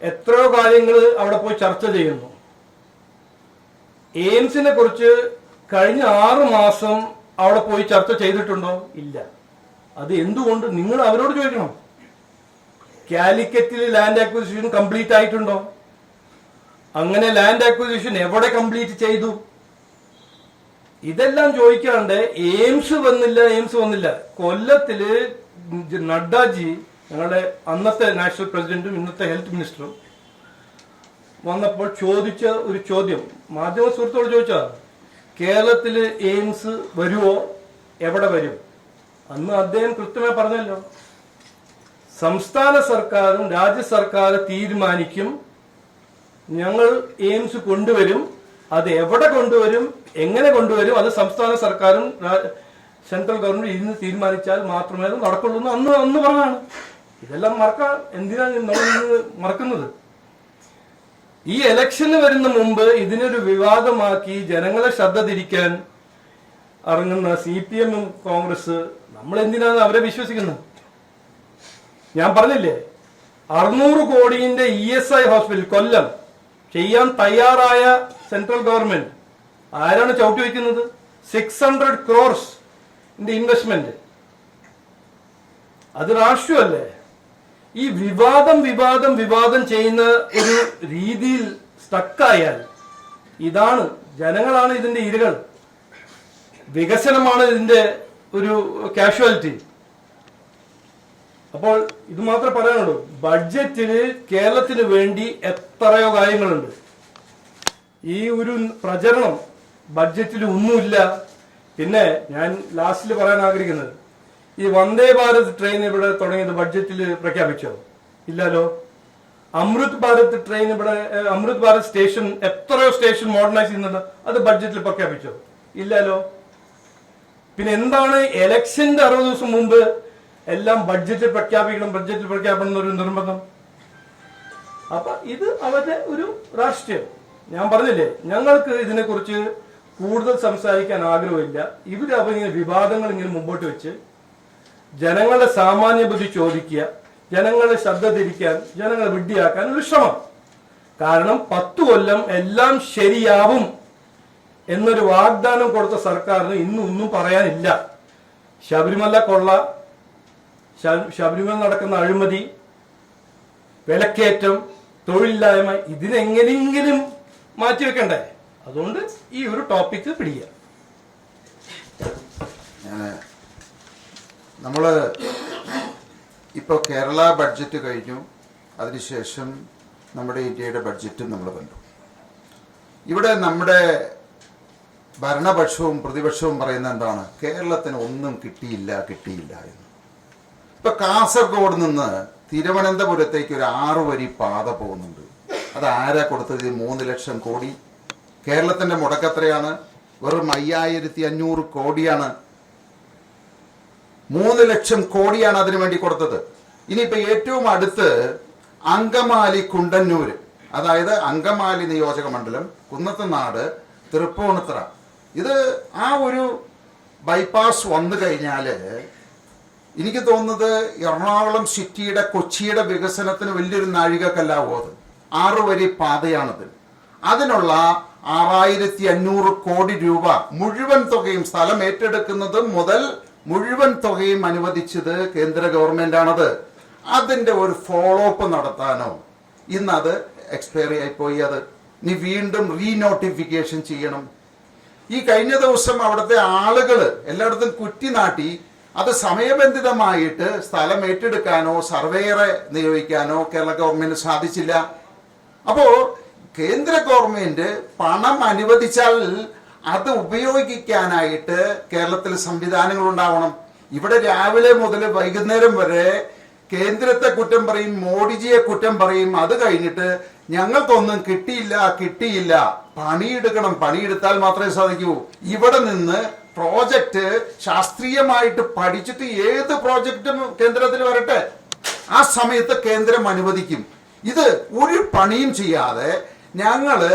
എത്രയോ കാര്യങ്ങൾ അവിടെ പോയി ചർച്ച ചെയ്യുന്നു. എയിംസിനെ കുറിച്ച് കഴിഞ്ഞ 6 മാസം അവിടെ പോയി ചർച്ച ചെയ്തിട്ടുണ്ടോ? ഇല്ല. അത് എന്തുകൊണ്ട്? നിങ്ങൾ അവരോട് ചോദിക്കണം. കാലിക്കറ്റിൽ ലാൻഡ് അക്വിസിഷൻ കംപ്ലീറ്റ് ആയിട്ടുണ്ടോ? അങ്ങനെ ലാൻഡ് അക്വിസിഷൻ എവിടെ കംപ്ലീറ്റ് ചെയ്തു? ഇതെല്ലാം ചോദിക്കാണ്ട് എയിംസ് വന്നില്ല. കൊല്ലത്തില് നഡ്ഡാജി, ഞങ്ങളുടെ അന്നത്തെ നാഷണൽ പ്രസിഡന്റും ഇന്നത്തെ ഹെൽത്ത് മിനിസ്റ്ററും വന്നപ്പോൾ ചോദിച്ച ഒരു ചോദ്യം, മാധ്യമ സുഹൃത്തോട് ചോദിച്ചാ, കേരളത്തില് എയിംസ് വരുമോ, എവിടെ വരും? അന്ന് അദ്ദേഹം കൃത്യമായി പറഞ്ഞല്ലോ, സംസ്ഥാന സർക്കാരും രാജ്യ സർക്കാർ തീരുമാനിക്കും, ഞങ്ങൾ എയിംസ് കൊണ്ടുവരും, അത് എവിടെ കൊണ്ടുവരും, എങ്ങനെ കൊണ്ടുവരും, അത് സംസ്ഥാന സർക്കാരും സെൻട്രൽ ഗവൺമെന്റ് ഇന്ന് തീരുമാനിച്ചാൽ മാത്രമേ അത് നടക്കുള്ളൂ എന്ന് അന്ന് പറഞ്ഞാണ്. ഇതെല്ലാം മറക്കാൻ എന്തിനാണ് നമ്മൾ ഇന്ന് മറക്കുന്നത്? ഈ ഇലക്ഷന് വരുന്ന മുമ്പ് ഇതിനൊരു വിവാദമാക്കി ജനങ്ങളെ ശ്രദ്ധ തിരിക്കാൻ ഇറങ്ങുന്ന CPM കോൺഗ്രസ്, നമ്മൾ എന്തിനാണ് അവരെ വിശ്വസിക്കുന്നത്? ഞാൻ പറഞ്ഞില്ലേ, 600 കോടിയുടെ ESI ഹോസ്പിറ്റൽ കൊല്ലം ചെയ്യാൻ തയ്യാറായ സെൻട്രൽ ഗവൺമെന്റ് ആരാണ് ചവിട്ടി വയ്ക്കുന്നത്? 600 crores ഇൻവെസ്റ്റ്മെന്റ്. അത് രാഷ്ട്രീയമല്ലേ? ഈ വിവാദം ചെയ്യുന്ന ഒരു രീതിയിൽ സ്റ്റക്കായാൽ ഇതാണ്, ജനങ്ങളാണ് ഇതിന്റെ ഇരകൾ, വികസനമാണ് ഇതിന്റെ ഒരു കാഷ്വാലിറ്റി. അപ്പോൾ ഇത് മാത്രമേ പറയാനുള്ളൂ. ബഡ്ജറ്റില് കേരളത്തിന് വേണ്ടി എത്രയോ കാര്യങ്ങളുണ്ട്. ഈ ഒരു പ്രചരണം ബഡ്ജറ്റിൽ ഒന്നുമില്ല. പിന്നെ ഞാൻ ലാസ്റ്റിൽ പറയാൻ ആഗ്രഹിക്കുന്നത്, ഈ വന്ദേ ഭാരത് ട്രെയിൻ ഇവിടെ തുടങ്ങിയത് ബഡ്ജറ്റിൽ പ്രഖ്യാപിച്ചോ? ഇല്ലല്ലോ. അമൃത് ഭാരത് ട്രെയിൻ ഇവിടെ, അമൃത് ഭാരത് സ്റ്റേഷൻ, എത്രയോ സ്റ്റേഷൻ മോഡേണൈസ് ചെയ്യുന്നുണ്ട്, അത് ബഡ്ജറ്റിൽ പ്രഖ്യാപിച്ചോ? ഇല്ലല്ലോ. പിന്നെ എന്താണ് എലക്ഷന്റെ 60 ദിവസം മുമ്പ് എല്ലാം ബഡ്ജറ്റിൽ പ്രഖ്യാപിക്കണം എന്നൊരു നിർബന്ധം? അപ്പൊ ഇത് അവരുടെ ഒരു രാഷ്ട്രീയം. ഞാൻ പറഞ്ഞില്ലേ, ഞങ്ങൾക്ക് ഇതിനെക്കുറിച്ച് കൂടുതൽ സംസാരിക്കാൻ ആഗ്രഹമില്ല. ഇവരിങ്ങനെ വിവാദങ്ങൾ ഇങ്ങനെ മുമ്പോട്ട് വെച്ച് ജനങ്ങളുടെ സാമാന്യ ബുദ്ധി ചോദിക്കുക, ജനങ്ങളെ ശ്രദ്ധ തിരിക്കാൻ, ജനങ്ങളെ വിഡ്ഢിയാക്കാൻ ഒരു ശ്രമം. കാരണം 10 കൊല്ലം എല്ലാം ശരിയാവും എന്നൊരു വാഗ്ദാനം കൊടുത്ത സർക്കാരിന് ഒന്നും പറയാനില്ല. ശബരിമല കൊള്ള, ശബരിമല നടക്കുന്ന അഴിമതി, വിലക്കയറ്റം, തൊഴിലില്ലായ്മ, ഇതിനെങ്ങനെയെങ്കിലും മാറ്റിവെക്കണ്ടേ? അതുകൊണ്ട് ഈ ഒരു ടോപ്പിക്ക് പിടിക്കുക. നമ്മള് ഇപ്പോൾ കേരള ബഡ്ജറ്റ് കഴിഞ്ഞു, അതിനുശേഷം നമ്മുടെ ഇന്ത്യയുടെ ബഡ്ജറ്റും നമ്മൾ കണ്ടു. ഇവിടെ നമ്മുടെ ഭരണപക്ഷവും പ്രതിപക്ഷവും പറയുന്ന എന്താണ്? കേരളത്തിന് ഒന്നും കിട്ടിയില്ല എന്ന്. ഇപ്പൊ കാസർഗോഡ് നിന്ന് തിരുവനന്തപുരത്തേക്ക് ഒരു 6 വരി പാത പോകുന്നുണ്ട്. അത് ആരാ കൊടുത്തത്? 3 ലക്ഷം കോടി. കേരളത്തിന്റെ മുടക്കെത്രയാണ്? വെറും 5500 കോടിയാണ്. 3 ലക്ഷം കോടിയാണ് അതിനു വേണ്ടി കൊടുത്തത്. ഇനിയിപ്പോ ഏറ്റവും അടുത്ത് അങ്കമാലി കുണ്ടന്നൂര്, അതായത് അങ്കമാലി നിയോജക മണ്ഡലം, കുന്നത്തുനാട്, തൃപ്പൂണിത്തുറ, ഇത് ആ ഒരു ബൈപ്പാസ് വന്നു കഴിഞ്ഞാല് എനിക്ക് തോന്നുന്നത് എറണാകുളം സിറ്റിയുടെ, കൊച്ചിയുടെ വികസനത്തിന് വലിയൊരു നാഴികക്കല്ലാവും. അത് 6 വരി പാതയാണത്. അതിനുള്ള 6500 കോടി രൂപ മുഴുവൻ തുകയും, സ്ഥലം ഏറ്റെടുക്കുന്നത് മുതൽ മുഴുവൻ തുകയും അനുവദിച്ചത് കേന്ദ്ര ഗവൺമെന്റ് ആണത്. അതിന്റെ ഒരു ഫോളോ അപ്പ് നടത്താനോ, ഇന്നത് എക്സ്പയറി ആയിപ്പോയി. അത് ഇനി വീണ്ടും റീനോട്ടിഫിക്കേഷൻ ചെയ്യണം. ഈ കഴിഞ്ഞ ദിവസം അവിടുത്തെ ആളുകള് എല്ലായിടത്തും കുറ്റിനാട്ടി അത് സമയബന്ധിതമായിട്ട് സ്ഥലം ഏറ്റെടുക്കാനോ സർവേയറെ നിയോഗിക്കാനോ കേരള ഗവൺമെന്റ് സാധിച്ചില്ല. അപ്പോ കേന്ദ്ര ഗവൺമെന്റ് പണം അനുവദിച്ചാൽ അത് ഉപയോഗിക്കാനായിട്ട് കേരളത്തിൽ സംവിധാനങ്ങൾ ഉണ്ടാവണം. ഇവിടെ രാവിലെ മുതൽ വൈകുന്നേരം വരെ കേന്ദ്രത്തെ കുറ്റം പറയും, മോഡിജിയെ കുറ്റം പറയും. അത് കഴിഞ്ഞിട്ട് ഞങ്ങൾക്കൊന്നും കിട്ടിയില്ല. പണിയെടുക്കണം, പണിയെടുത്താൽ മാത്രമേ സാധിക്കൂ. ഇവിടെ നിന്ന് പ്രോജക്റ്റ് ശാസ്ത്രീയമായിട്ട് പഠിച്ചിട്ട് ഏത് പ്രോജക്റ്റും കേന്ദ്രത്തിൽ വരട്ടെ, ആ സമയത്ത് കേന്ദ്രം അനുവദിക്കും. ഇത് ഒരു പണിയും ചെയ്യാതെ ഞങ്ങള്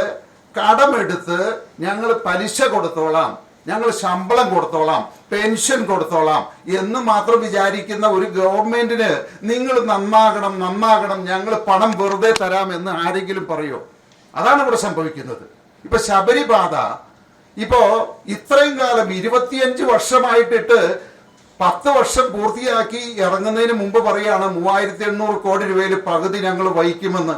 കടമെടുത്ത് ഞങ്ങൾ പലിശ കൊടുത്തോളാം, ഞങ്ങൾ ശമ്പളം കൊടുത്തോളാം, പെൻഷൻ കൊടുത്തോളാം എന്ന് മാത്രം വിചാരിക്കുന്ന ഒരു ഗവൺമെന്റിന് നിങ്ങൾ നന്നാകണം, ഞങ്ങൾ പണം വെറുതെ തരാം എന്ന് ആരെങ്കിലും പറയോ? അതാണ് ഇവിടെ സംഭവിക്കുന്നത്. ഇപ്പൊ ശബരിപാത ഇപ്പോ ഇത്രയും കാലം 25 വർഷമായിട്ടിട്ട് 10 വർഷം പൂർത്തിയാക്കി ഇറങ്ങുന്നതിന് മുമ്പ് പറയാണ് 3800 കോടി രൂപയിൽ പകുതി ഞങ്ങൾ വഹിക്കുമെന്ന്.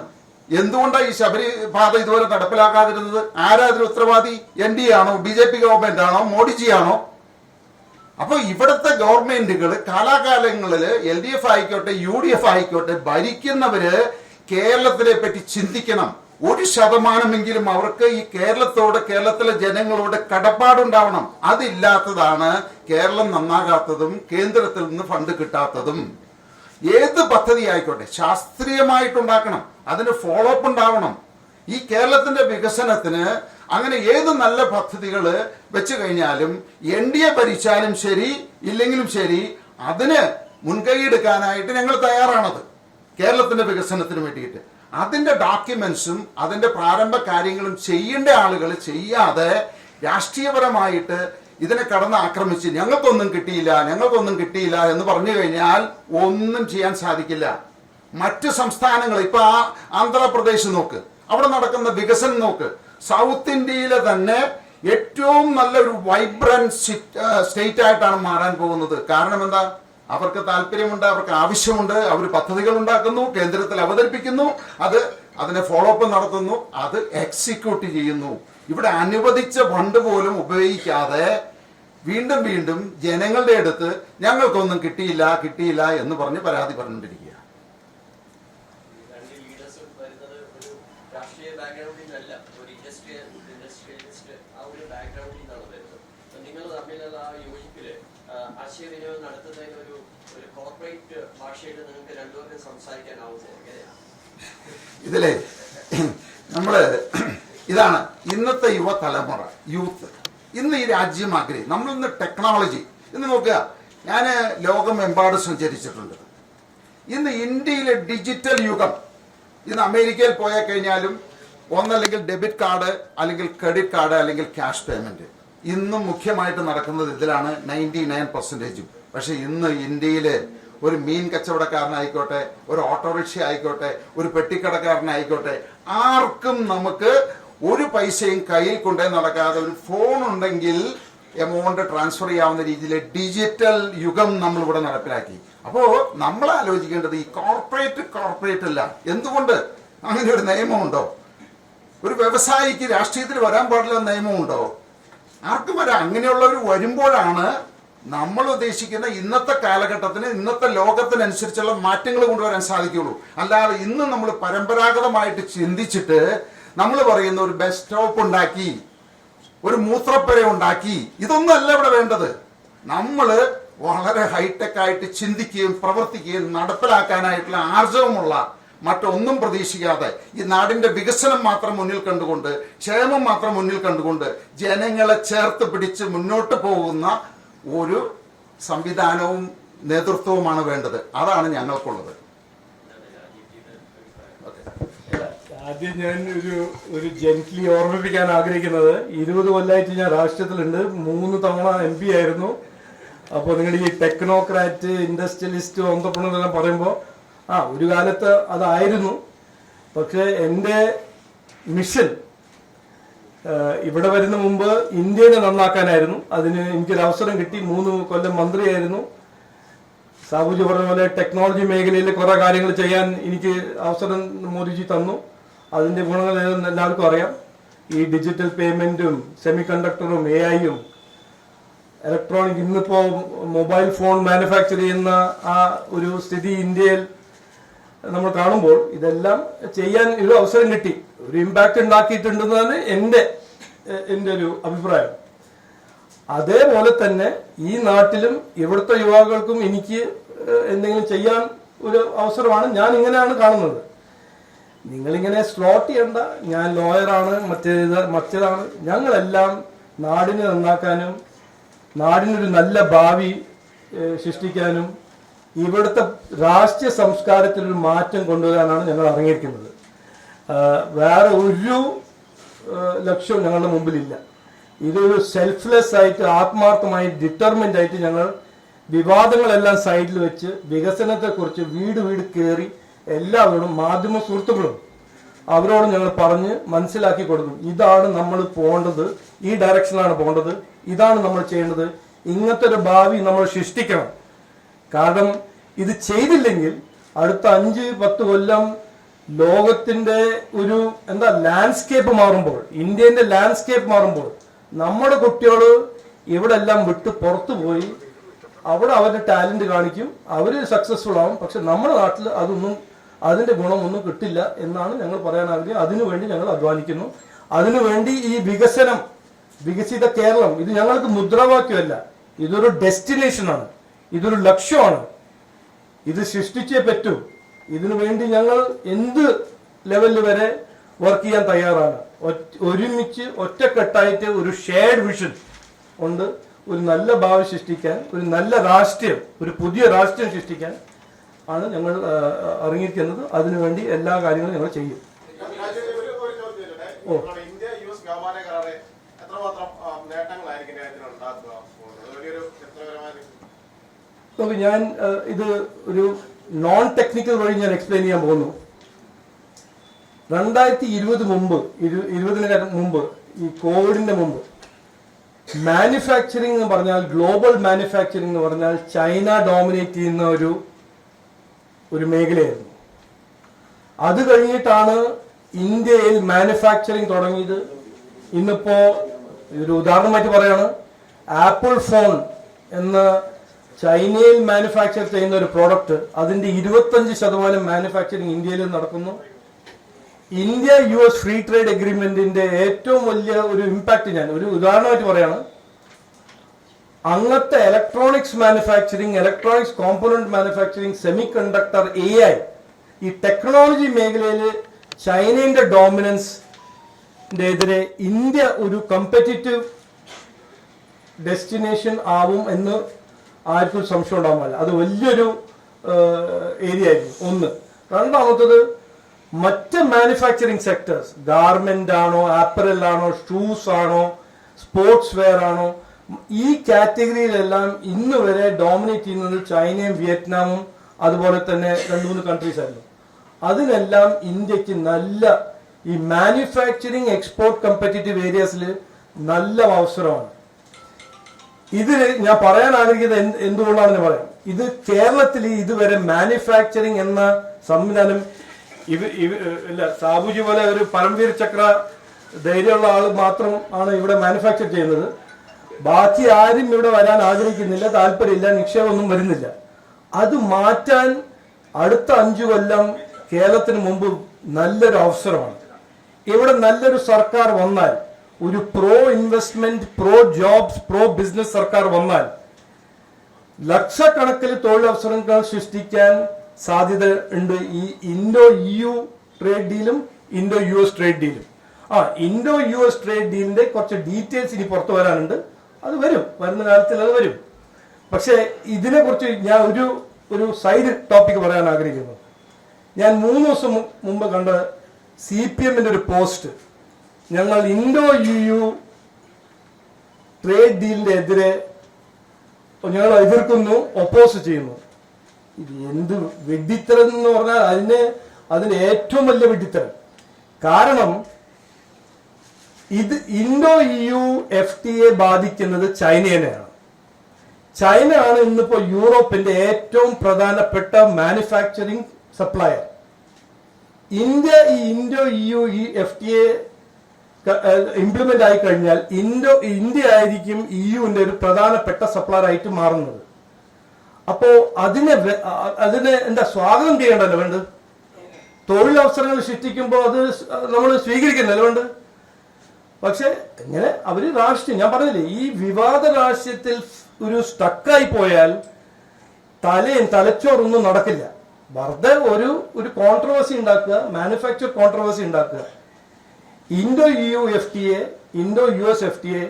എന്തുകൊണ്ടാണ് ഈ ശബരിപാത ഇതുവരെ നടപ്പിലാക്കാതിരുന്നത്? ആരാ അതിന് ഉത്തരവാദി? NDA ആണോ? BJP ഗവൺമെന്റ് ആണോ? മോഡിജി ആണോ? അപ്പൊ ഇവിടുത്തെ ഗവൺമെന്റുകൾ കാലാകാലങ്ങളിൽ LDF ആയിക്കോട്ടെ UDF ആയിക്കോട്ടെ ഭരിക്കുന്നവര് കേരളത്തിനെ പറ്റി ചിന്തിക്കണം. 1% അവർക്ക് ഈ കേരളത്തോട്, കേരളത്തിലെ ജനങ്ങളോട് കടപ്പാടുണ്ടാവണം. അതില്ലാത്തതാണ് കേരളം നന്നാകാത്തതും കേന്ദ്രത്തിൽ നിന്ന് ഫണ്ട് കിട്ടാത്തതും. ഏത് പദ്ധതി ആയിക്കോട്ടെ ശാസ്ത്രീയമായിട്ടുണ്ടാക്കണം, അതിന് ഫോളോ അപ്പ് ഉണ്ടാവണം. ഈ കേരളത്തിന്റെ വികസനത്തിന് അങ്ങനെ ഏത് നല്ല പദ്ധതികൾ വെച്ച് കഴിഞ്ഞാലും NDA ഭരിച്ചാലും ശരി ഇല്ലെങ്കിലും ശരി അതിന് മുൻകൈയെടുക്കാനായിട്ട് ഞങ്ങൾ തയ്യാറാണത്. കേരളത്തിന്റെ വികസനത്തിന് വേണ്ടിയിട്ട് അതിന്റെ ഡോക്യുമെന്റ്സും അതിന്റെ പ്രാരംഭ കാര്യങ്ങളും ചെയ്യേണ്ട ആളുകൾ ചെയ്യാതെ രാഷ്ട്രീയപരമായിട്ട് ഇതിനെ കടന്ന് ആക്രമിച്ച് ഞങ്ങൾക്കൊന്നും കിട്ടിയില്ല എന്ന് പറഞ്ഞു കഴിഞ്ഞാൽ ഒന്നും ചെയ്യാൻ സാധിക്കില്ല. മറ്റ് സംസ്ഥാനങ്ങൾ, ഇപ്പൊ ആന്ധ്രാപ്രദേശ് നോക്ക്, അവിടെ നടക്കുന്ന വികസനം നോക്ക്. സൗത്ത് ഇന്ത്യയിലെ തന്നെ ഏറ്റവും നല്ലൊരു വൈബ്രന്റ് സ്റ്റേറ്റ് ആയിട്ടാണ് മാറാൻ പോകുന്നത്. കാരണം എന്താ? അവർക്ക് താല്പര്യമുണ്ട്, അവർക്ക് ആവശ്യമുണ്ട്, അവർ പദ്ധതികൾ ഉണ്ടാക്കുന്നു, കേന്ദ്രത്തിൽ അവതരിപ്പിക്കുന്നു, അതിനെ ഫോളോ അപ്പ് നടത്തുന്നു, അത് എക്സിക്യൂട്ട് ചെയ്യുന്നു. ഇവിടെ അനുവദിച്ച ഫണ്ട് പോലും ഉപയോഗിക്കാതെ വീണ്ടും ജനങ്ങളുടെ അടുത്ത് ഞങ്ങൾക്കൊന്നും കിട്ടിയില്ല എന്ന് പറഞ്ഞ് പരാതി പറഞ്ഞുകൊണ്ടിരിക്കുക. ഇതിലെ ഇതാണ് ഇന്നത്തെ യുവതലമുറ, യൂത്ത്. ഇന്ന് ഈ രാജ്യം ആഗ്രഹിക്കും. നമ്മളിന്ന് ടെക്നോളജി ഇന്ന് നോക്കുക. ഞാൻ ലോകമെമ്പാടും സഞ്ചരിച്ചിട്ടുണ്ട്. ഇന്ന് ഇന്ത്യയിലെ ഡിജിറ്റൽ യുഗം. ഇന്ന് അമേരിക്കയിൽ പോയാൽ കഴിഞ്ഞാലും ഒന്നല്ലെങ്കിൽ ഡെബിറ്റ് കാർഡ്, അല്ലെങ്കിൽ ക്രെഡിറ്റ് കാർഡ്, അല്ലെങ്കിൽ ക്യാഷ് പേയ്മെന്റ്. ഇന്നും മുഖ്യമായിട്ട് നടക്കുന്നത് ഇതിലാണ് 99%. പക്ഷെ ഇന്ന് ഇന്ത്യയില് ഒരു മീൻ കച്ചവടക്കാരനായിക്കോട്ടെ, ഒരു ഓട്ടോറിക്ഷ ആയിക്കോട്ടെ, ഒരു പെട്ടിക്കടക്കാരനായിക്കോട്ടെ, ആർക്കും നമുക്ക് ഒരു പൈസയും കയ്യിൽ കൊണ്ടേ നടക്കാതെ ഒരു ഫോൺ ഉണ്ടെങ്കിൽ എമൗണ്ട് ട്രാൻസ്ഫർ ചെയ്യാവുന്ന രീതിയിലെ ഡിജിറ്റൽ യുഗം നമ്മൾ ഇവിടെ നടപ്പിലാക്കി. അപ്പോ നമ്മൾ ആലോചിക്കേണ്ടത് ഈ കോർപ്പറേറ്റ് അല്ല. എന്തുകൊണ്ട് അങ്ങനെ ഒരു നിയമമുണ്ടോ? ഒരു വ്യവസായിക്ക് രാഷ്ട്രീയത്തിൽ വരാൻ പാടില്ല നിയമമുണ്ടോ? ആർക്കും വരാം. അങ്ങനെയുള്ളവർ വരുമ്പോഴാണ് നമ്മൾ ഉദ്ദേശിക്കുന്ന ഇന്നത്തെ കാലഘട്ടത്തിന് ഇന്നത്തെ ലോകത്തിനനുസരിച്ചുള്ള മാറ്റങ്ങൾ കൊണ്ടുവരാൻ സാധിക്കുള്ളൂ. അല്ലാതെ ഇന്ന് നമ്മൾ പരമ്പരാഗതമായിട്ട് ചിന്തിച്ചിട്ട് നമ്മൾ പറയുന്ന ഒരു ബസ് സ്റ്റോപ്പ് ഉണ്ടാക്കി, ഒരു മൂത്രപ്പുര ഉണ്ടാക്കി, ഇതൊന്നും അല്ല ഇവിടെ വേണ്ടത്. നമ്മൾ വളരെ ഹൈടെക് ആയിട്ട് ചിന്തിക്കുകയും പ്രവർത്തിക്കുകയും നടപ്പിലാക്കാനായിട്ടുള്ള ആർജവമുള്ള മറ്റൊന്നും പ്രതീക്ഷിക്കാതെ ഈ നാടിന്റെ വികസനം മാത്രം മുന്നിൽ കണ്ടുകൊണ്ട്, ക്ഷേമം മാത്രം മുന്നിൽ കണ്ടുകൊണ്ട് ജനങ്ങളെ ചേർത്ത് പിടിച്ച് മുന്നോട്ട് പോകുന്ന ഒരു സംവിധാനവും നേതൃത്വവുമാണ് വേണ്ടത്. അതാണ് ഞങ്ങൾക്കുള്ളത്. ആദ്യം ഞാൻ ഒരു ജെന്റ്ലി ഓർമ്മിപ്പിക്കാൻ ആഗ്രഹിക്കുന്നത്, 20 കൊല്ലമായിട്ട് ഞാൻ രാഷ്ട്രീയത്തിലുണ്ട്. 3 തവണ MP ആയിരുന്നു. അപ്പോൾ നിങ്ങളുടെ ഈ ടെക്നോക്രാറ്റ്, ഇൻഡസ്ട്രിയലിസ്റ്റ്, ഓentrepreneur എല്ലാം പറയുമ്പോൾ ഒരു കാലത്ത് അതായിരുന്നു. പക്ഷെ എൻ്റെ മിഷൻ ഇവിടെ വരുന്ന മുമ്പ് ഇന്ത്യനെ നന്നാക്കാനായിരുന്നു. അതിന് എനിക്കൊരു അവസരം കിട്ടി. 3 കൊല്ലം മന്ത്രിയായിരുന്നു. സാബുജി പറഞ്ഞ പോലെ ടെക്നോളജി മേഖലയിൽ കുറെ കാര്യങ്ങൾ ചെയ്യാൻ എനിക്ക് അവസരം മോദിജി തന്നു. അതിന്റെ ഗുണങ്ങൾ എല്ലാവർക്കും അറിയാം. ഈ ഡിജിറ്റൽ പേയ്മെന്റും സെമി കണ്ടക്ടറും AI-യും ഇലക്ട്രോണിക്, ഇന്നിപ്പോ മൊബൈൽ ഫോൺ മാനുഫാക്ചർ ചെയ്യുന്ന ആ ഒരു സ്ഥിതി ഇന്ത്യയിൽ നമ്മൾ കാണുമ്പോൾ ഇതെല്ലാം ചെയ്യാൻ ഒരു അവസരം കിട്ടി. ഒരു ഇമ്പാക്ട് ഉണ്ടാക്കിയിട്ടുണ്ടെന്നാണ് എൻ്റെ ഒരു അഭിപ്രായം. അതേപോലെ തന്നെ ഈ നാട്ടിലും ഇവിടുത്തെ യുവാക്കൾക്കും എനിക്ക് എന്തെങ്കിലും ചെയ്യാൻ ഒരു അവസരമാണ്. ഞാൻ ഇങ്ങനെയാണ് കാണുന്നത്. നിങ്ങളിങ്ങനെ സ്ലോട്ട് ചെയ്യണ്ട, ഞാൻ ലോയറാണ്, മറ്റേതാണ്. ഞങ്ങളെല്ലാം നാടിനെ നന്നാക്കാനും നാടിനൊരു നല്ല ഭാവി സൃഷ്ടിക്കാനും ഇവിടുത്തെ രാഷ്ട്രീയ സംസ്കാരത്തിലൊരു മാറ്റം കൊണ്ടുവരാനാണ് ഞങ്ങൾ ഇറങ്ങിയിരിക്കുന്നത്. വേറെ ഒരു ലക്ഷ്യവും ഞങ്ങളുടെ മുമ്പിലില്ല. ഇതൊരു സെൽഫ്ലെസ് ആയിട്ട്, ആത്മാർത്ഥമായി, ഡിറ്റർമിൻഡ് ആയിട്ട് ഞങ്ങൾ വിവാദങ്ങളെല്ലാം സൈഡിൽ വെച്ച് വികസനത്തെക്കുറിച്ച് വീട് കയറി എല്ലാവരോടും, മാധ്യമ സുഹൃത്തുക്കളും അവരോട് ഞങ്ങൾ പറഞ്ഞ് മനസ്സിലാക്കി കൊടുക്കും. ഇതാണ് നമ്മൾ പോകേണ്ടത്, ഈ ഡയറക്ഷനിലാണ് പോകേണ്ടത്, ഇതാണ് നമ്മൾ ചെയ്യേണ്ടത്, ഇങ്ങനത്തെ ഒരു ഭാവി നമ്മൾ സൃഷ്ടിക്കണം. കാരണം ഇത് ചെയ്തില്ലെങ്കിൽ അടുത്ത 5-10 കൊല്ലം ലോകത്തിന്റെ ഒരു ലാൻഡ്സ്കേപ്പ് മാറുമ്പോൾ, ഇന്ത്യന്റെ ലാൻഡ്സ്കേപ്പ് മാറുമ്പോൾ നമ്മുടെ കുട്ടികൾ ഇവിടെ എല്ലാം വിട്ട് പുറത്തു പോയി അവിടെ അവരുടെ ടാലന്റ് കാണിക്കും, അവര് സക്സസ്ഫുൾ ആവും. പക്ഷെ നമ്മുടെ നാട്ടിൽ അതിന്റെ ഗുണമൊന്നും കിട്ടില്ല എന്നാണ് ഞങ്ങൾ പറയാൻ ആഗ്രഹിക്കുന്നത്. അതിനുവേണ്ടി ഞങ്ങൾ അധ്വാനിക്കുന്നു. അതിനുവേണ്ടി ഈ വികസിത കേരളം ഇത് ഞങ്ങൾക്ക് മുദ്രാവാക്യമല്ല, ഇതൊരു ഡെസ്റ്റിനേഷനാണ്, ഇതൊരു ലക്ഷ്യമാണ്. ഇത് സൃഷ്ടിച്ചേ പറ്റൂ. ഇതിനു വേണ്ടി ഞങ്ങൾ എന്ത് ലെവലിൽ വരെ വർക്ക് ചെയ്യാൻ തയ്യാറാണ്. ഒരുമിച്ച് ഒറ്റക്കെട്ടായിട്ട് ഒരു ഷെയർഡ് വിഷൻ ഉണ്ട്. ഒരു നല്ല ഭാവി സൃഷ്ടിക്കാൻ, ഒരു നല്ല രാഷ്ട്രീയം, ഒരു പുതിയ രാഷ്ട്രീയം സൃഷ്ടിക്കാൻ ആണ് ഞങ്ങൾ ഇറങ്ങിയിരിക്കുന്നത്. അതിനുവേണ്ടി എല്ലാ കാര്യങ്ങളും ഞങ്ങൾ ചെയ്യും. ഞാൻ ഇത് ഒരു നോൺ ടെക്നിക്കൽ വഴി ഞാൻ എക്സ്പ്ലെയിൻ ചെയ്യാൻ പോകുന്നു. 2020 മുമ്പ്, ഈ കോവിഡിന്റെ മുമ്പ്, മാനുഫാക്ചറിംഗ് എന്ന് പറഞ്ഞാൽ, ഗ്ലോബൽ മാനുഫാക്ചറിംഗ് എന്ന് പറഞ്ഞാൽ ചൈന ഡോമിനേറ്റ് ചെയ്യുന്ന ഒരു മേഖലയായിരുന്നു. അത് കഴിഞ്ഞിട്ടാണ് ഇന്ത്യയിൽ മാനുഫാക്ചറിംഗ് തുടങ്ങിയത്. ഇന്നിപ്പോ ഒരു ഉദാഹരണമായിട്ട് പറയാണ്, ആപ്പിൾ ഫോൺ എന്ന ചൈനയിൽ മാനുഫാക്ചർ ചെയ്യുന്ന ഒരു പ്രോഡക്റ്റ്, അതിന്റെ 25% മാനുഫാക്ചറിംഗ് ഇന്ത്യയിൽ നടക്കുന്നു. ഇന്ത്യ-US ഫ്രീ ട്രേഡ് എഗ്രിമെന്റിന്റെ ഏറ്റവും വലിയ ഒരു ഇമ്പാക്ട് ഞാൻ ഒരു ഉദാഹരണമായിട്ട് പറയാണ്. അങ്ങനത്തെ electronics manufacturing, electronics component manufacturing, semi conductor, AI, ഈ ടെക്നോളജി മേഖലയിൽ ചൈനയുടെ ഡോമിനൻസിന്റെ എതിരെ ഇന്ത്യ ഒരു കമ്പറ്റിറ്റീവ് ഡെസ്റ്റിനേഷൻ ആവും എന്ന് ആർക്കും സംശയം ഉണ്ടാവാൻ പാടില്ല. അത് വലിയൊരു ഏരിയ ആയിരിക്കും. ഒന്ന്. രണ്ടാമത്തത്, മറ്റ് മാനുഫാക്ചറിംഗ് സെക്ടേഴ്സ്, ഗാർമെന്റ് ആണോ, ആപ്പറൽ ആണോ, ഷൂസ് ആണോ, സ്പോർട്സ് വെയർ ആണോ, ഈ കാറ്റഗറിയിലെല്ലാം ഇന്ന് വരെ ഡോമിനേറ്റ് ചെയ്യുന്നത് ചൈനയും വിയറ്റ്നാമും അതുപോലെ തന്നെ 2-3 കൺട്രീസ് ആയിരുന്നു. അതിനെല്ലാം ഇന്ത്യക്ക് നല്ല ഈ മാനുഫാക്ചറിംഗ് എക്സ്പോർട്ട് കമ്പറ്റിറ്റീവ് ഏരിയാസിൽ നല്ല അവസരമാണ്. ഇത് ഞാൻ പറയാൻ ആഗ്രഹിക്കുന്നത് എന്തുകൊണ്ടാണെന്ന് പറയാം. ഇത് കേരളത്തിൽ ഇതുവരെ മാനുഫാക്ചറിംഗ് എന്ന സംവിധാനം ഇല്ല, സാബുജി പോലെ ഒരു പരംവീർ ചക്ര ധൈര്യമുള്ള ആൾ മാത്രം ആണ് ഇവിടെ മാനുഫാക്ചർ ചെയ്യുന്നത്. ബാക്കി ആരും ഇവിടെ വരാൻ ആഗ്രഹിക്കുന്നില്ല, താല്പര്യമില്ല, നിക്ഷേപമൊന്നും വരുന്നില്ല. അത് മാറ്റാൻ അടുത്ത 5 കൊല്ലം കേരളത്തിന് മുമ്പ് നല്ലൊരു അവസരമാണ്. ഇവിടെ നല്ലൊരു സർക്കാർ വന്നാൽ, ഒരു pro investment, pro jobs, pro business സർക്കാർ വന്നാൽ ലക്ഷക്കണക്കിന് തൊഴിലവസരങ്ങൾ സൃഷ്ടിക്കാൻ സാധ്യത ഉണ്ട്. ഈ ഇൻഡോ EU ട്രേഡ് ഡീലും ഇൻഡോ US ട്രേഡ് ഡീലും. ഇൻഡോ US ട്രേഡ് ഡീലിന്റെ കുറച്ച് ഡീറ്റെയിൽസ് ഇനി പുറത്തു വരാനുണ്ട്. അത് വരും, വരുന്ന കാലത്തിൽ അത് വരും. പക്ഷെ ഇതിനെ കുറിച്ച് ഞാൻ ഒരു സൈഡ് ടോപ്പിക് പറയാൻ ആഗ്രഹിക്കുന്നു. ഞാൻ 3 ദിവസം മുമ്പ് കണ്ട CPMന്റെ ഒരു പോസ്റ്റ്, ഞങ്ങൾ ഇൻഡോ EU ട്രേഡ് ഡീലിന്റെ എതിരെ ഞങ്ങൾ എതിർക്കുന്നു, ഒപ്പോസ് ചെയ്യുന്നു. ഇത് എന്ത് വെഡിത്തരം എന്ന് പറഞ്ഞാൽ അതിന് ഏറ്റവും വലിയ വെഡിത്തരം. കാരണം ഇത് ഇൻഡോ EU FTA ബാധിക്കുന്നത് ചൈനയെയാണ്. ചൈന ആണ് ഇന്നിപ്പോ യൂറോപ്പിന്റെ ഏറ്റവും പ്രധാനപ്പെട്ട മാനുഫാക്ചറിംഗ് സപ്ലയർ. ഇന്ത്യ ഈ ഇൻഡോ EU FTA ഇംപ്ലിമെന്റ് ആയി കഴിഞ്ഞാൽ ഇന്ത്യ ആയിരിക്കും EUവിന്റെ ഒരു പ്രധാനപ്പെട്ട സപ്ലയർ ആയിട്ട് മാറുന്നത്. അപ്പോ അതിനെ എന്താ സ്വാഗതം ചെയ്യേണ്ടല്ലോ വേണ്ടത്. തൊഴിലവസരങ്ങൾ സൃഷ്ടിക്കുമ്പോൾ അത് നമ്മൾ സ്വീകരിക്കുന്നല്ലോ വേണ്ടത്. പക്ഷെ എങ്ങനെ അവര് രാഷ്ട്രീയം, ഞാൻ പറഞ്ഞില്ലേ, ഈ വിവാദ രാഷ്ട്രീയത്തിൽ ഒരു സ്റ്റക്കായി പോയാൽ തലച്ചോറൊന്നും നടക്കില്ല. വെറുതെ ഒരു കോൺട്രവേഴ്സി ഉണ്ടാക്കുക, മാനുഫാക്ചർ കോൺട്രവേഴ്സി ഉണ്ടാക്കുക. Indo EU FTA, Indo US FTA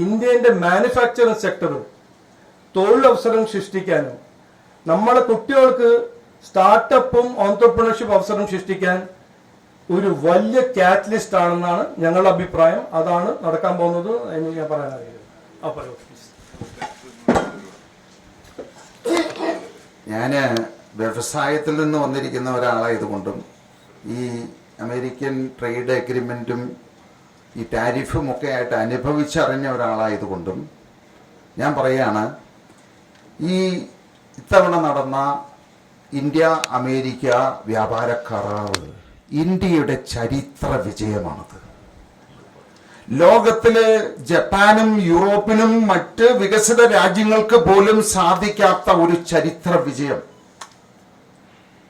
ഇന്ത്യന്റെ മാനുഫാക്ചറിംഗ് സെക്ടറും തൊഴിലവസരം സൃഷ്ടിക്കാനും നമ്മളെ കുട്ടികൾക്ക് സ്റ്റാർട്ടപ്പും ഓൺട്രപ്രണർഷിപ്പ് അവസരം സൃഷ്ടിക്കാൻ ഒരു വലിയ കാറ്റലിസ്റ്റ് ആണെന്നാണ് ഞങ്ങളുടെ അഭിപ്രായം. അതാണ് നടക്കാൻ പോകുന്നത് എന്ന് ഞാൻ പറയാൻ ആഗ്രഹിക്കുന്നു. ഞാന് വ്യവസായത്തിൽ നിന്ന് വന്നിരിക്കുന്ന ഒരാളായതുകൊണ്ടും ഈ അമേരിക്കൻ ട്രേഡ് എഗ്രിമെന്റും ഈ ടാരിഫും ഒക്കെ ആയിട്ട് അനുഭവിച്ചറിഞ്ഞ ഒരാളായതുകൊണ്ടും ഞാൻ പറയാണ്, ഈ ഇത്തവണ നടന്ന ഇന്ത്യ അമേരിക്ക വ്യാപാര കരാർ ഇന്ത്യയുടെ ചരിത്ര വിജയമാണത്. ലോകത്തിലെ ജപ്പാനും യൂറോപ്പിനും മറ്റ് വികസിത രാജ്യങ്ങൾക്ക് പോലും സാധിക്കാത്ത ഒരു ചരിത്ര വിജയം.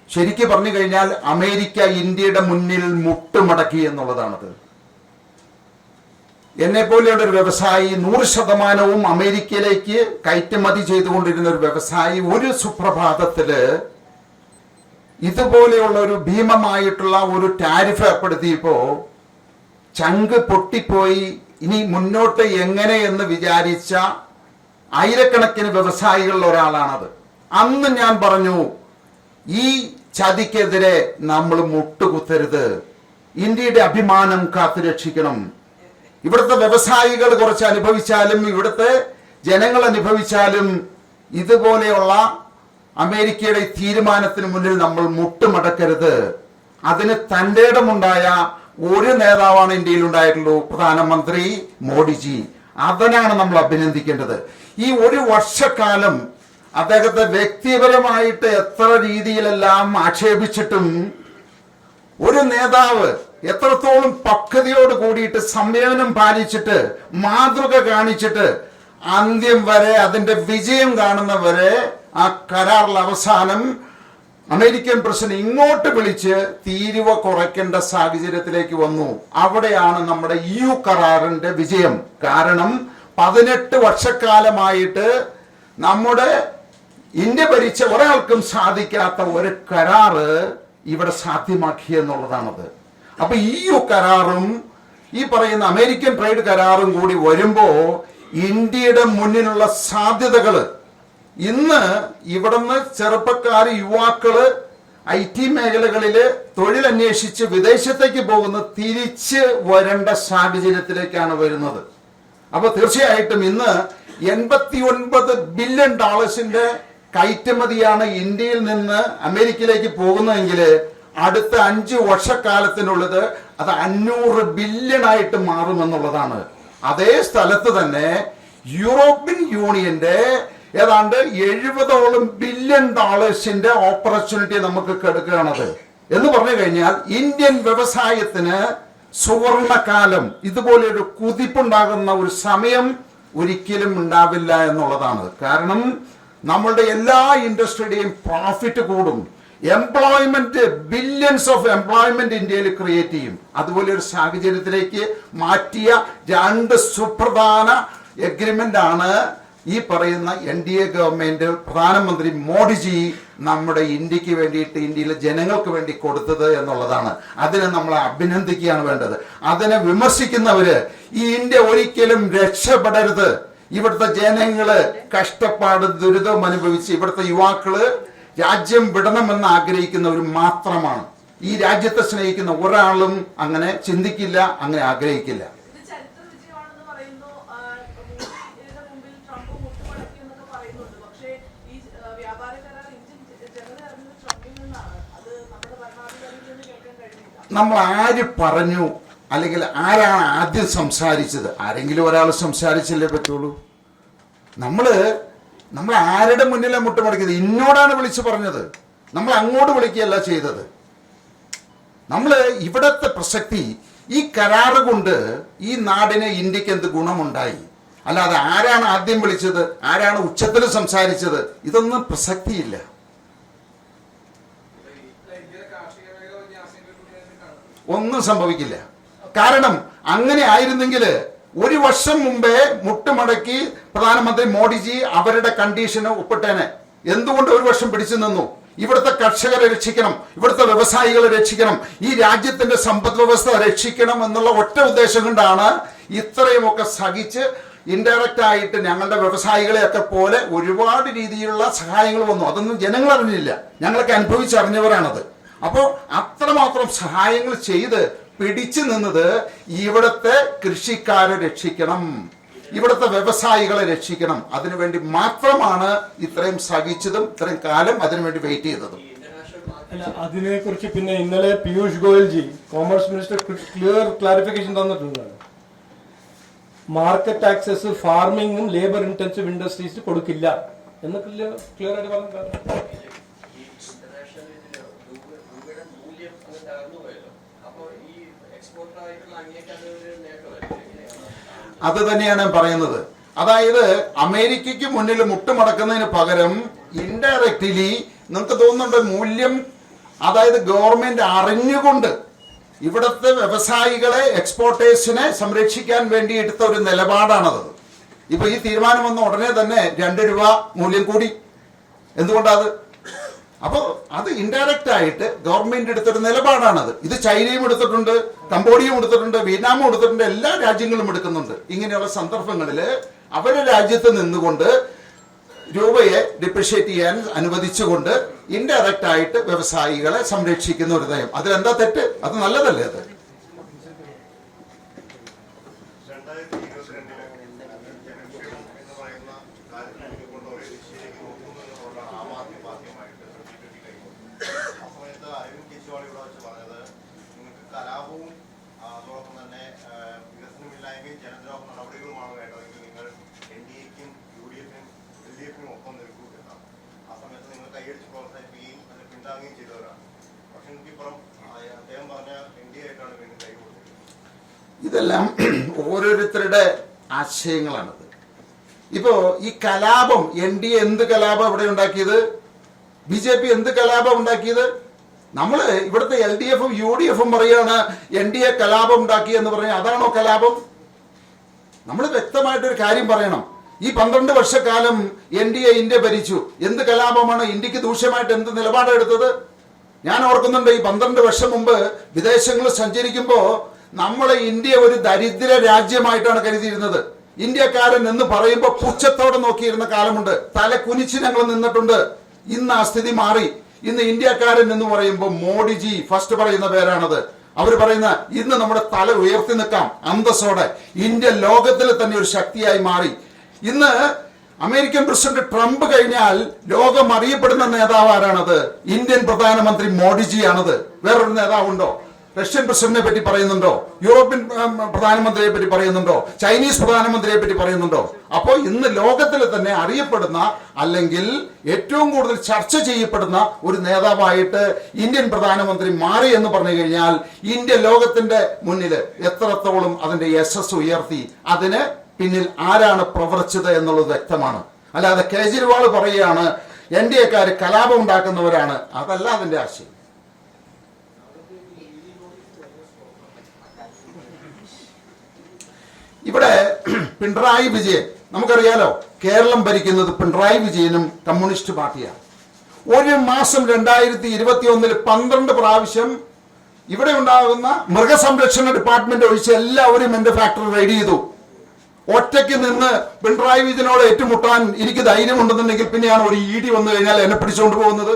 ശരിക്കും പറഞ്ഞു കഴിഞ്ഞാൽ അമേരിക്ക ഇന്ത്യയുടെ മുന്നിൽ മുട്ടുമടക്കി എന്നുള്ളതാണത്. എന്നെ പോലെയുള്ള ഒരു വ്യവസായി 100% അമേരിക്കയിലേക്ക് കയറ്റുമതി ചെയ്തുകൊണ്ടിരുന്ന ഒരു വ്യവസായി ഒരു സുപ്രഭാതത്തില് ഇതുപോലെയുള്ള ഒരു ഭീമമായിട്ടുള്ള ഒരു ടാരിഫ് ഏർപ്പെടുത്തിയപ്പോ ചങ്ക് പൊട്ടിപ്പോയി. ഇനി മുന്നോട്ട് എങ്ങനെ എന്ന് വിചാരിച്ച ആയിരക്കണക്കിന് വ്യവസായികളിൽ ഒരാളാണത്. അന്ന് ഞാൻ പറഞ്ഞു, ഈ ചതിക്കെതിരെ നമ്മൾ മുട്ടുകുത്തരുത്, ഇന്ത്യയുടെ അഭിമാനം കാത്തുരക്ഷിക്കണം. ഇവിടുത്തെ വ്യവസായികൾ കുറച്ച് അനുഭവിച്ചാലും ഇവിടുത്തെ ജനങ്ങൾ അനുഭവിച്ചാലും ഇതുപോലെയുള്ള അമേരിക്കയുടെ തീരുമാനത്തിന് മുന്നിൽ നമ്മൾ മുട്ടുമടക്കരുത്. അതിന് തന്റെ ഇടമുണ്ടായ ഒരു നേതാവാണ് ഇന്ത്യയിൽ ഉണ്ടായിട്ടുള്ളൂ, പ്രധാനമന്ത്രി മോഡിജി. അതിനാണ് നമ്മൾ അഭിനന്ദിക്കേണ്ടത്. ഈ ഒരു വർഷക്കാലം അദ്ദേഹത്തെ വ്യക്തിപരമായിട്ട് എത്ര രീതിയിലെല്ലാം ആക്ഷേപിച്ചിട്ടും ഒരു നേതാവ് എത്രത്തോളം പക്വതയോട് കൂടിയിട്ട് സംയമനം പാലിച്ചിട്ട് മാതൃക കാണിച്ചിട്ട് അന്ത്യം വരെ അതിന്റെ വിജയം കാണുന്നവരെ ആ കരാറിൽ അവസാനം അമേരിക്കൻ പ്രസിഡന്റ് ഇങ്ങോട്ട് വിളിച്ച് തീരുവ കുറയ്ക്കേണ്ട സാഹചര്യത്തിലേക്ക് വന്നു. അവിടെയാണ് നമ്മുടെ EU കരാറിന്റെ വിജയം. കാരണം 18 വർഷക്കാലമായിട്ട് നമ്മുടെ ഇന്ത്യ ഭരിച്ച ഒരാൾക്കും സാധിക്കാത്ത ഒരു കരാറ് ഇവിടെ സാധ്യമാക്കി എന്നുള്ളതാണത്. അപ്പൊ EU കരാറും ഈ പറയുന്ന അമേരിക്കൻ ട്രേഡ് കരാറും കൂടി വരുമ്പോ ഇന്ത്യയുടെ മുന്നിലുള്ള സാധ്യതകള്, ഇന്ന് ഇവിടുന്ന് ചെറുപ്പക്കാര് യുവാക്കള് IT മേഖലകളില് തൊഴിലന്വേഷിച്ച് വിദേശത്തേക്ക് പോകുന്ന തിരിച്ച് വരേണ്ട സാഹചര്യത്തിലേക്കാണ് വരുന്നത്. അപ്പൊ തീർച്ചയായിട്ടും ഇന്ന് $89 ബില്യൺ കയറ്റുമതിയാണ് ഇന്ത്യയിൽ നിന്ന് അമേരിക്കയിലേക്ക് പോകുന്നതെങ്കിൽ അടുത്ത 5 വർഷക്കാലത്തിനുള്ളത് അത് 500 ബില്യൺ ആയിട്ട് മാറുമെന്നുള്ളതാണ്. അതേ സ്ഥലത്ത് തന്നെ യൂറോപ്യൻ യൂണിയന്റെ ഏതാണ്ട് $70 ബില്യൺ ഓപ്പർച്യൂണിറ്റി നമുക്ക് കെടുക്കുകയാണത്. എന്ന് പറഞ്ഞു കഴിഞ്ഞാൽ ഇന്ത്യൻ വ്യവസായത്തിന് സുവർണകാലം, ഇതുപോലെ ഒരു കുതിപ്പുണ്ടാകുന്ന ഒരു സമയം ഒരിക്കലും ഉണ്ടാവില്ല എന്നുള്ളതാണ്. കാരണം നമ്മളുടെ എല്ലാ ഇൻഡസ്ട്രിയുടെയും പ്രോഫിറ്റ് കൂടും, എംപ്ലോയ്മെന്റ്, ബില്യൺസ് ഓഫ് എംപ്ലോയ്മെന്റ് ഇന്ത്യയിൽ ക്രിയേറ്റ് ചെയ്യും. അതുപോലെ ഒരു സാഹചര്യത്തിലേക്ക് മാറ്റിയ രണ്ട് സുപ്രധാന എഗ്രിമെന്റ് ആണ് ഈ പറയുന്ന NDA ഗവൺമെന്റ്, പ്രധാനമന്ത്രി മോഡിജി നമ്മുടെ ഇന്ത്യക്ക് വേണ്ടിയിട്ട്, ഇന്ത്യയിലെ ജനങ്ങൾക്ക് വേണ്ടി കൊടുത്തത് എന്നുള്ളതാണ്. അതിനെ നമ്മൾ അഭിനന്ദിക്കുകയാണ് വേണ്ടത്. അതിനെ വിമർശിക്കുന്നവര് ഈ ഇന്ത്യ ഒരിക്കലും രക്ഷപ്പെടരുത്, ഇവിടുത്തെ ജനങ്ങള് കഷ്ടപ്പാട് ദുരിതം അനുഭവിച്ച് ഇവിടുത്തെ യുവാക്കള് രാജ്യം വിടണമെന്ന് ആഗ്രഹിക്കുന്നവർ മാത്രമാണ്. ഈ രാജ്യത്തെ സ്നേഹിക്കുന്ന ഒരാളും അങ്ങനെ ചിന്തിക്കില്ല, അങ്ങനെ ആഗ്രഹിക്കില്ല. നമ്മൾ ആര് പറഞ്ഞു, അല്ലെങ്കിൽ ആരാണ് ആദ്യം സംസാരിച്ചത്? ആരെങ്കിലും ഒരാൾ സംസാരിച്ചല്ലേ പറ്റുള്ളൂ. നമ്മൾ ആരുടെ മുന്നിലാണ് മുട്ടുമടക്കിയത്? ഇന്നോടാണ് വിളിച്ചു പറഞ്ഞത്, നമ്മൾ അങ്ങോട്ട് വിളിക്കുകയല്ല ചെയ്തത്. ഇവിടത്തെ പ്രസക്തി, ഈ കരാറ് കൊണ്ട് ഈ നാടിന്, ഇന്ത്യക്ക് എന്ത് ഗുണമുണ്ടായി? അല്ലാതെ ആരാണ് ആദ്യം വിളിച്ചത്, ആരാണ് ഉച്ചത്തിൽ സംസാരിച്ചത്, ഇതൊന്നും പ്രസക്തിയില്ല. ഒന്നും സംഭവിക്കില്ല. കാരണം അങ്ങനെ ആയിരുന്നെങ്കിൽ ഒരു വർഷം മുമ്പേ മുട്ടുമടക്കി പ്രധാനമന്ത്രി മോഡിജി അവരുടെ കണ്ടീഷന് ഒപ്പിട്ടേനെ. എന്തുകൊണ്ട് ഒരു വർഷം പിടിച്ചു നിന്നു? ഇവിടുത്തെ കർഷകരെ രക്ഷിക്കണം, ഇവിടുത്തെ വ്യവസായികളെ രക്ഷിക്കണം, ഈ രാജ്യത്തിന്റെ സമ്പദ് വ്യവസ്ഥ രക്ഷിക്കണം എന്നുള്ള ഒറ്റ ഉദ്ദേശം കൊണ്ടാണ് ഇത്രയുമൊക്കെ സഹിച്ച് ഇൻഡയറക്റ്റ് ആയിട്ട് ഞങ്ങളുടെ വ്യവസായികളെയൊക്കെ പോലെ ഒരുപാട് രീതിയിലുള്ള സഹായങ്ങൾ വന്നു. അതൊന്നും ജനങ്ങൾ അറിഞ്ഞില്ല, ഞങ്ങളൊക്കെ അനുഭവിച്ചറിഞ്ഞവരാണത്. അപ്പോൾ അത്രമാത്രം സഹായങ്ങൾ ചെയ്ത് പിടിച്ചു നിന്നത് ഇവിടുത്തെ കൃഷിക്കാരെ രക്ഷിക്കണം, ഇവിടുത്തെ വ്യവസായികളെ രക്ഷിക്കണം. അതിനുവേണ്ടി മാത്രമാണ് ഇത്രയും സഹിച്ചതും ഇത്രയും കാലം അതിനുവേണ്ടി വെയിറ്റ് ചെയ്തതും. അല്ല, അതിനെക്കുറിച്ച് പിന്നെ ഇന്നലെ Piyush Goyalji, commerce minister, clarification തന്നിട്ടുണ്ട്. മാർക്കറ്റ് ആക്സസ് ഫാർമിംഗും ലേബർ ഇന്റൻസീവ് ഇൻഡസ്ട്രീസ് കൊടുക്കില്ല എന്ന് ക്ലിയർ ആയിട്ട് പറഞ്ഞു. അത് തന്നെയാണ് പറയുന്നത്. അതായത് അമേരിക്കയ്ക്ക് മുന്നിൽ മുട്ടുമടക്കുന്നതിന് പകരം ഇൻഡയറക്റ്റ്ലി നിങ്ങൾക്ക് തോന്നുന്നുണ്ട് മൂല്യം, അതായത് ഗവൺമെന്റ് അറിഞ്ഞുകൊണ്ട് ഇവിടുത്തെ വ്യവസായികളെ, എക്സ്പോർട്ടേഴ്സിനെ സംരക്ഷിക്കാൻ വേണ്ടി എടുത്ത ഒരു നിലപാടാണത്. ഇപ്പൊ ഈ തീരുമാനം വന്ന ഉടനെ തന്നെ 2 രൂപ മൂല്യം കൂടി. എന്തുകൊണ്ടാത്? അപ്പോൾ അത് ഇൻഡയറക്റ്റ് ആയിട്ട് ഗവൺമെന്റ് എടുത്തൊരു നിലപാടാണത്. ഇത് ചൈനയും എടുത്തിട്ടുണ്ട്, കംബോഡിയയും എടുത്തിട്ടുണ്ട്, വിയറ്റ്നാമും എടുത്തിട്ടുണ്ട്, എല്ലാ രാജ്യങ്ങളും എടുക്കുന്നുണ്ട്. ഇങ്ങനെയുള്ള സന്ദർഭങ്ങളിൽ അവരുടെ രാജ്യത്ത് നിന്നുകൊണ്ട് രൂപയെ ഡിപ്രിഷിയേറ്റ് ചെയ്യാൻ അനുവദിച്ചുകൊണ്ട് ഇൻഡയറക്റ്റ് ആയിട്ട് വ്യവസായികളെ സംരക്ഷിക്കുന്ന ഒരു നയം. അതിലെന്താ തെറ്റ്? അത് നല്ലതല്ലേ? അത് ഇതെല്ലാം ഓരോരുത്തരുടെ ആശയങ്ങളാണത്. ഇപ്പോ ഈ കലാപം, NDA എന്ത് കലാപം ഇവിടെ ഉണ്ടാക്കിയത്? BJP എന്ത് കലാപം ഉണ്ടാക്കിയത്? നമ്മള് ഇവിടുത്തെ LDFും UDFും പറയാണ് NDA കലാപം ഉണ്ടാക്കി എന്ന് പറഞ്ഞാൽ അതാണോ കലാപം? നമ്മൾ വ്യക്തമായിട്ടൊരു കാര്യം പറയണം. ഈ 12 വർഷക്കാലം NDA ഇന്ത്യ ഭരിച്ചു. എന്ത് കലാപമാണ്? ഇന്ത്യക്ക് ദൂഷ്യമായിട്ട് എന്ത് നിലപാടെടുത്തത്? ഞാൻ ഓർക്കുന്നുണ്ട്, ഈ 12 വർഷം മുമ്പ് വിദേശങ്ങളിൽ സഞ്ചരിക്കുമ്പോ നമ്മളെ ഇന്ത്യ ഒരു ദരിദ്ര രാജ്യമായിട്ടാണ് കരുതിയിരുന്നത്. ഇന്ത്യക്കാരൻ എന്ന് പറയുമ്പോൾ പുച്ഛത്തോടെ നോക്കിയിരുന്ന കാലമുണ്ട്, തല കുനിച്ച് ഞങ്ങൾ നിന്നിട്ടുണ്ട്. ഇന്ന് ആ സ്ഥിതി മാറി. ഇന്ന് ഇന്ത്യക്കാരൻ എന്ന് പറയുമ്പോൾ മോഡിജി ഫസ്റ്റ് പറയുന്ന പേരാണത്. അവർ പറയുന്ന ഇന്ന് നമ്മുടെ തല ഉയർത്തി നിൽക്കാം അന്തസ്സോടെ. ഇന്ത്യ ലോകത്തിൽ തന്നെ ഒരു ശക്തിയായി മാറി. ഇന്ന് അമേരിക്കൻ പ്രസിഡന്റ് ട്രംപ് കഴിഞ്ഞാൽ ലോകം അറിയപ്പെടുന്ന നേതാവ് ആരാണത്? ഇന്ത്യൻ പ്രധാനമന്ത്രി മോഡിജിയാണത്. വേറൊരു നേതാവുണ്ടോ? റഷ്യൻ പ്രസിഡന്റിനെ പറ്റി പറയുന്നുണ്ടോ? യൂറോപ്യൻ പ്രധാനമന്ത്രിയെ പറ്റി പറയുന്നുണ്ടോ? ചൈനീസ് പ്രധാനമന്ത്രിയെ പറ്റി പറയുന്നുണ്ടോ? അപ്പോൾ ഇന്ന് ലോകത്തിൽ തന്നെ അറിയപ്പെടുന്ന അല്ലെങ്കിൽ ഏറ്റവും കൂടുതൽ ചർച്ച ചെയ്യപ്പെടുന്ന ഒരു നേതാവായിട്ട് ഇന്ത്യൻ പ്രധാനമന്ത്രി മാറി എന്ന് പറഞ്ഞു കഴിഞ്ഞാൽ ഇന്ത്യ ലോകത്തിന്റെ മുന്നിൽ എത്രത്തോളം അതിന്റെ യശസ് ഉയർത്തി, അതിന് പിന്നിൽ ആരാണ് പ്രവർത്തിച്ചത് എന്നുള്ളത് വ്യക്തമാണ്. അല്ലാതെ കേജ്രിവാൾ പറയുകയാണ് NDA-ക്കാര് കലാപം ഉണ്ടാക്കുന്നവരാണ്, അതല്ല അതിന്റെ ആശയം. ഇവിടെ പിണറായി വിജയൻ, നമുക്കറിയാലോ കേരളം ഭരിക്കുന്നത് പിണറായി വിജയനും കമ്മ്യൂണിസ്റ്റ് പാർട്ടിയാണ്. ഒരു മാസം 2021 12 പ്രാവശ്യം ഇവിടെ ഉണ്ടാകുന്ന മൃഗസംരക്ഷണ ഡിപ്പാർട്ട്മെന്റ് ഒഴിച്ച് എല്ലാവരും എന്റെ ഫാക്ടറി റെയ്ഡ് ചെയ്തു. ഒറ്റയ്ക്ക് നിന്ന് പിണറായി വിജയനോട് ഏറ്റുമുട്ടാൻ എനിക്ക് ധൈര്യമുണ്ടെന്നുണ്ടെങ്കിൽ പിന്നെയാണ് ഒരു ED വന്നു കഴിഞ്ഞാൽ എന്നെ പിടിച്ചുകൊണ്ട് പോകുന്നത്.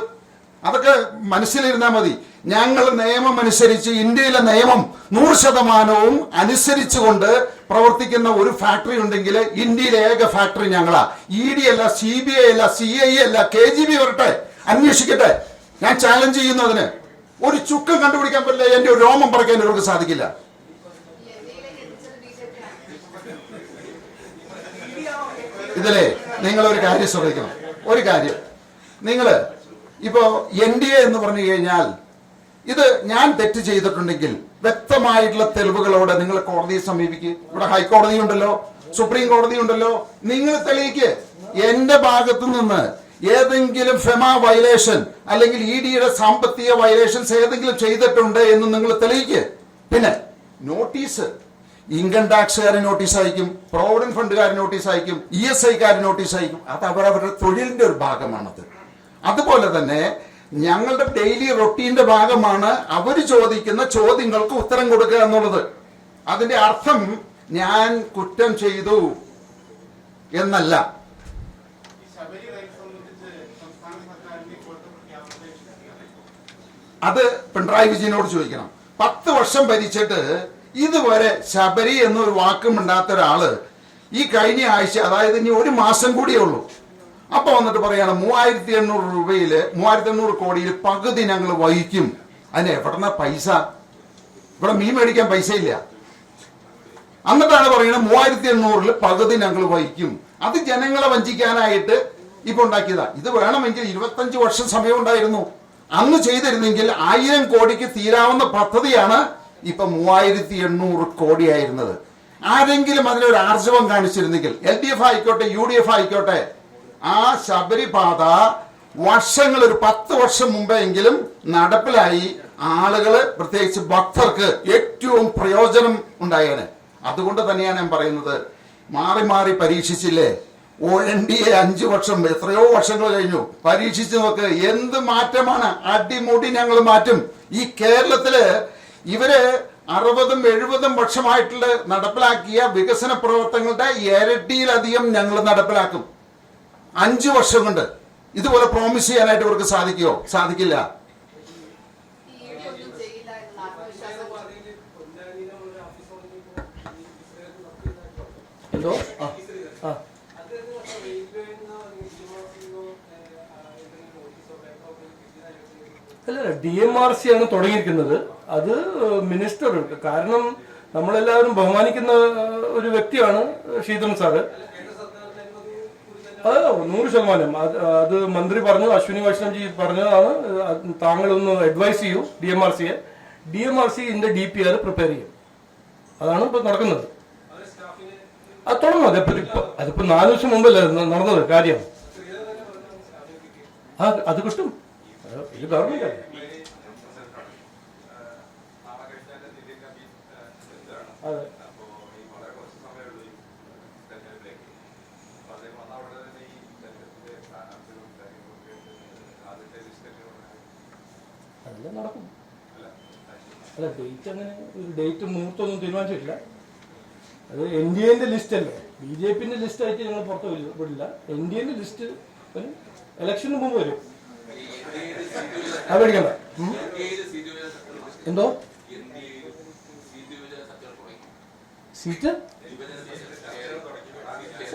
അതൊക്കെ മനസ്സിലിരുന്നാൽ മതി. ഞങ്ങൾ നിയമം അനുസരിച്ച്, ഇന്ത്യയിലെ നിയമം 100% അനുസരിച്ചുകൊണ്ട് പ്രവർത്തിക്കുന്ന ഒരു ഫാക്ടറി ഉണ്ടെങ്കിൽ ഇന്ത്യയിലെ ഏക ഫാക്ടറി ഞങ്ങളാ. ED അല്ല, CBI അല്ല, CIA അല്ല, KGB വരട്ടെ, അന്വേഷിക്കട്ടെ. ഞാൻ ചാലഞ്ച് ചെയ്യുന്നതിന് ഒരു ചുക്കം കണ്ടുപിടിക്കാൻ പറ്റില്ല, എന്റെ ഒരു രോമം പറക്കാൻ ഇവർക്ക് സാധിക്കില്ല. ഇതിലെ നിങ്ങൾ ഒരു കാര്യം ശ്രദ്ധിക്കണം. ഒരു കാര്യം, നിങ്ങൾ ഇപ്പോ NDA എന്ന് പറഞ്ഞു കഴിഞ്ഞാൽ ഇത് ഞാൻ തെറ്റ് ചെയ്തിട്ടുണ്ടെങ്കിൽ വ്യക്തമായിട്ടുള്ള തെളിവുകളോടെ നിങ്ങൾ കോടതിയെ സമീപിക്കുക. ഇവിടെ ഹൈക്കോടതി ഉണ്ടല്ലോ, സുപ്രീം കോടതി ഉണ്ടല്ലോ, നിങ്ങൾ തെളിയിക്ക്. എന്റെ ഭാഗത്തു നിന്ന് ഏതെങ്കിലും ഫെമ വയലേഷൻ അല്ലെങ്കിൽ ED-യുടെ സാമ്പത്തിക വയലേഷൻസ് ഏതെങ്കിലും ചെയ്തിട്ടുണ്ട് എന്ന് നിങ്ങൾ തെളിയിക്ക്. പിന്നെ നോട്ടീസ്, ഇൻകം ടാക്സുകാരൻ നോട്ടീസ് അയക്കും, പ്രോവിഡന്റ് ഫണ്ടുകാരൻ നോട്ടീസ് അയക്കും, ESI-കാരൻ നോട്ടീസ് അയക്കും. അത് അവരവരുടെ തൊഴിലിന്റെ ഒരു ഭാഗമാണത്. അതുപോലെ തന്നെ ഞങ്ങളുടെ ഡെയിലി റൊട്ടീന്റെ ഭാഗമാണ് അവർ ചോദിക്കുന്ന ചോദ്യങ്ങൾക്ക് ഉത്തരം കൊടുക്കുക എന്നുള്ളത്. അതിന്റെ അർത്ഥം ഞാൻ കുറ്റം ചെയ്തു എന്നല്ല. അത് പിണറായി വിജയനോട് ചോദിക്കണം. 10 വർഷം ഭരിച്ചിട്ട് ഇതുവരെ ശബരി എന്നൊരു വാക്കും ഉണ്ടാത്ത ഒരാള് ഈ കഴിഞ്ഞ ആഴ്ച, അതായത് ഇനി ഒരു മാസം കൂടിയേ ഉള്ളൂ, അപ്പൊ വന്നിട്ട് പറയാണ് 3800 കോടിയിൽ പകുതി ഞങ്ങൾ വഹിക്കും. അതിന് എവിടെന്ന പൈസ? ഇവിടെ മീൻ മേടിക്കാൻ പൈസ ഇല്ല. എന്നിട്ടാണ് പറയുന്നത് 3800-ൽ പകുതി ഞങ്ങൾ വഹിക്കും. അത് ജനങ്ങളെ വഞ്ചിക്കാനായിട്ട് ഇപ്പൊ ഉണ്ടാക്കിയതാ. ഇത് വേണമെങ്കിൽ 25 വർഷം സമയം ഉണ്ടായിരുന്നു. അന്ന് ചെയ്തിരുന്നെങ്കിൽ 1000 കോടിക്ക് തീരാവുന്ന പദ്ധതിയാണ് ഇപ്പൊ 3800 കോടിയായിരുന്നത്. ആരെങ്കിലും അതിനൊരു ആർജവം കാണിച്ചിരുന്നെങ്കിൽ, LDF ആയിക്കോട്ടെ, UDF ആയിക്കോട്ടെ, ആ ശബരിപാത വർഷങ്ങൾ, ഒരു 10 വർഷം മുമ്പെങ്കിലും നടപ്പിലായി ആളുകള്, പ്രത്യേകിച്ച് ഭക്തർക്ക് ഏറ്റവും പ്രയോജനം ഉണ്ടായേനെ. അതുകൊണ്ട് തന്നെയാണ് ഞാൻ പറയുന്നത്, മാറി മാറി പരീക്ഷിച്ചില്ലേ. NDA 5 വർഷം, എത്രയോ വർഷങ്ങൾ കഴിഞ്ഞു, പരീക്ഷിച്ചു നോക്ക്. എന്ത് മാറ്റമാണ്? അടിമുടി ഞങ്ങൾ മാറ്റും. ഈ കേരളത്തില് ഇവര് 60-70 വർഷമായിട്ടുള്ള നടപ്പിലാക്കിയ വികസന പ്രവർത്തനങ്ങളുടെ ഇരട്ടിയിലധികം ഞങ്ങൾ നടപ്പിലാക്കും 5 വർഷം കൊണ്ട്. ഇതുപോലെ പ്രോമിസ് ചെയ്യാനായിട്ട് ഇവർക്ക് സാധിക്കുമോ? സാധിക്കില്ല. എന്തോ അല്ല, DMRC ആണ് തുടങ്ങിയിരിക്കുന്നത്. അത് മിനിസ്റ്റർ, കാരണം നമ്മളെല്ലാവരും ബഹുമാനിക്കുന്ന ഒരു വ്യക്തിയാണ് ശീതൻ സാറ്. അത് 100%. അത് മന്ത്രി പറഞ്ഞു, അശ്വിനി വൈഷ്ണവ്ജി പറഞ്ഞതാണ്. താങ്കളൊന്ന് അഡ്വൈസ് ചെയ്യൂ DMRC-യെ. DMRC ഇതിന്റെ DPR പ്രിപ്പയർ ചെയ്യും. അതാണ് ഇപ്പൊ നടക്കുന്നത്. അത് തുടങ്ങും. അതിപ്പോ 4 വർഷം മുമ്പല്ലേ നടന്നത് കാര്യം. അത് കിട്ടും. ഇത് ഗവൺമെന്റ് ആണ്. അതെ. അതെല്ലാം നടക്കും. അല്ല, ഡേറ്റ് അങ്ങനെ ഒരു ഡേറ്റ് മുഹൂർത്തമൊന്നും തീരുമാനിച്ചിട്ടില്ല. അത് NDA-ന്റെ ലിസ്റ്റ് അല്ലേ, BJP-ന്റെ ലിസ്റ്റ് ആയിട്ട് ഞങ്ങൾ പുറത്ത് വിടില്ല. NDA-ന്റെ ലിസ്റ്റ് ഇലക്ഷന് മുമ്പ് വരും. അത് പേടിക്കണ്ട. എന്തോ സീറ്റ്?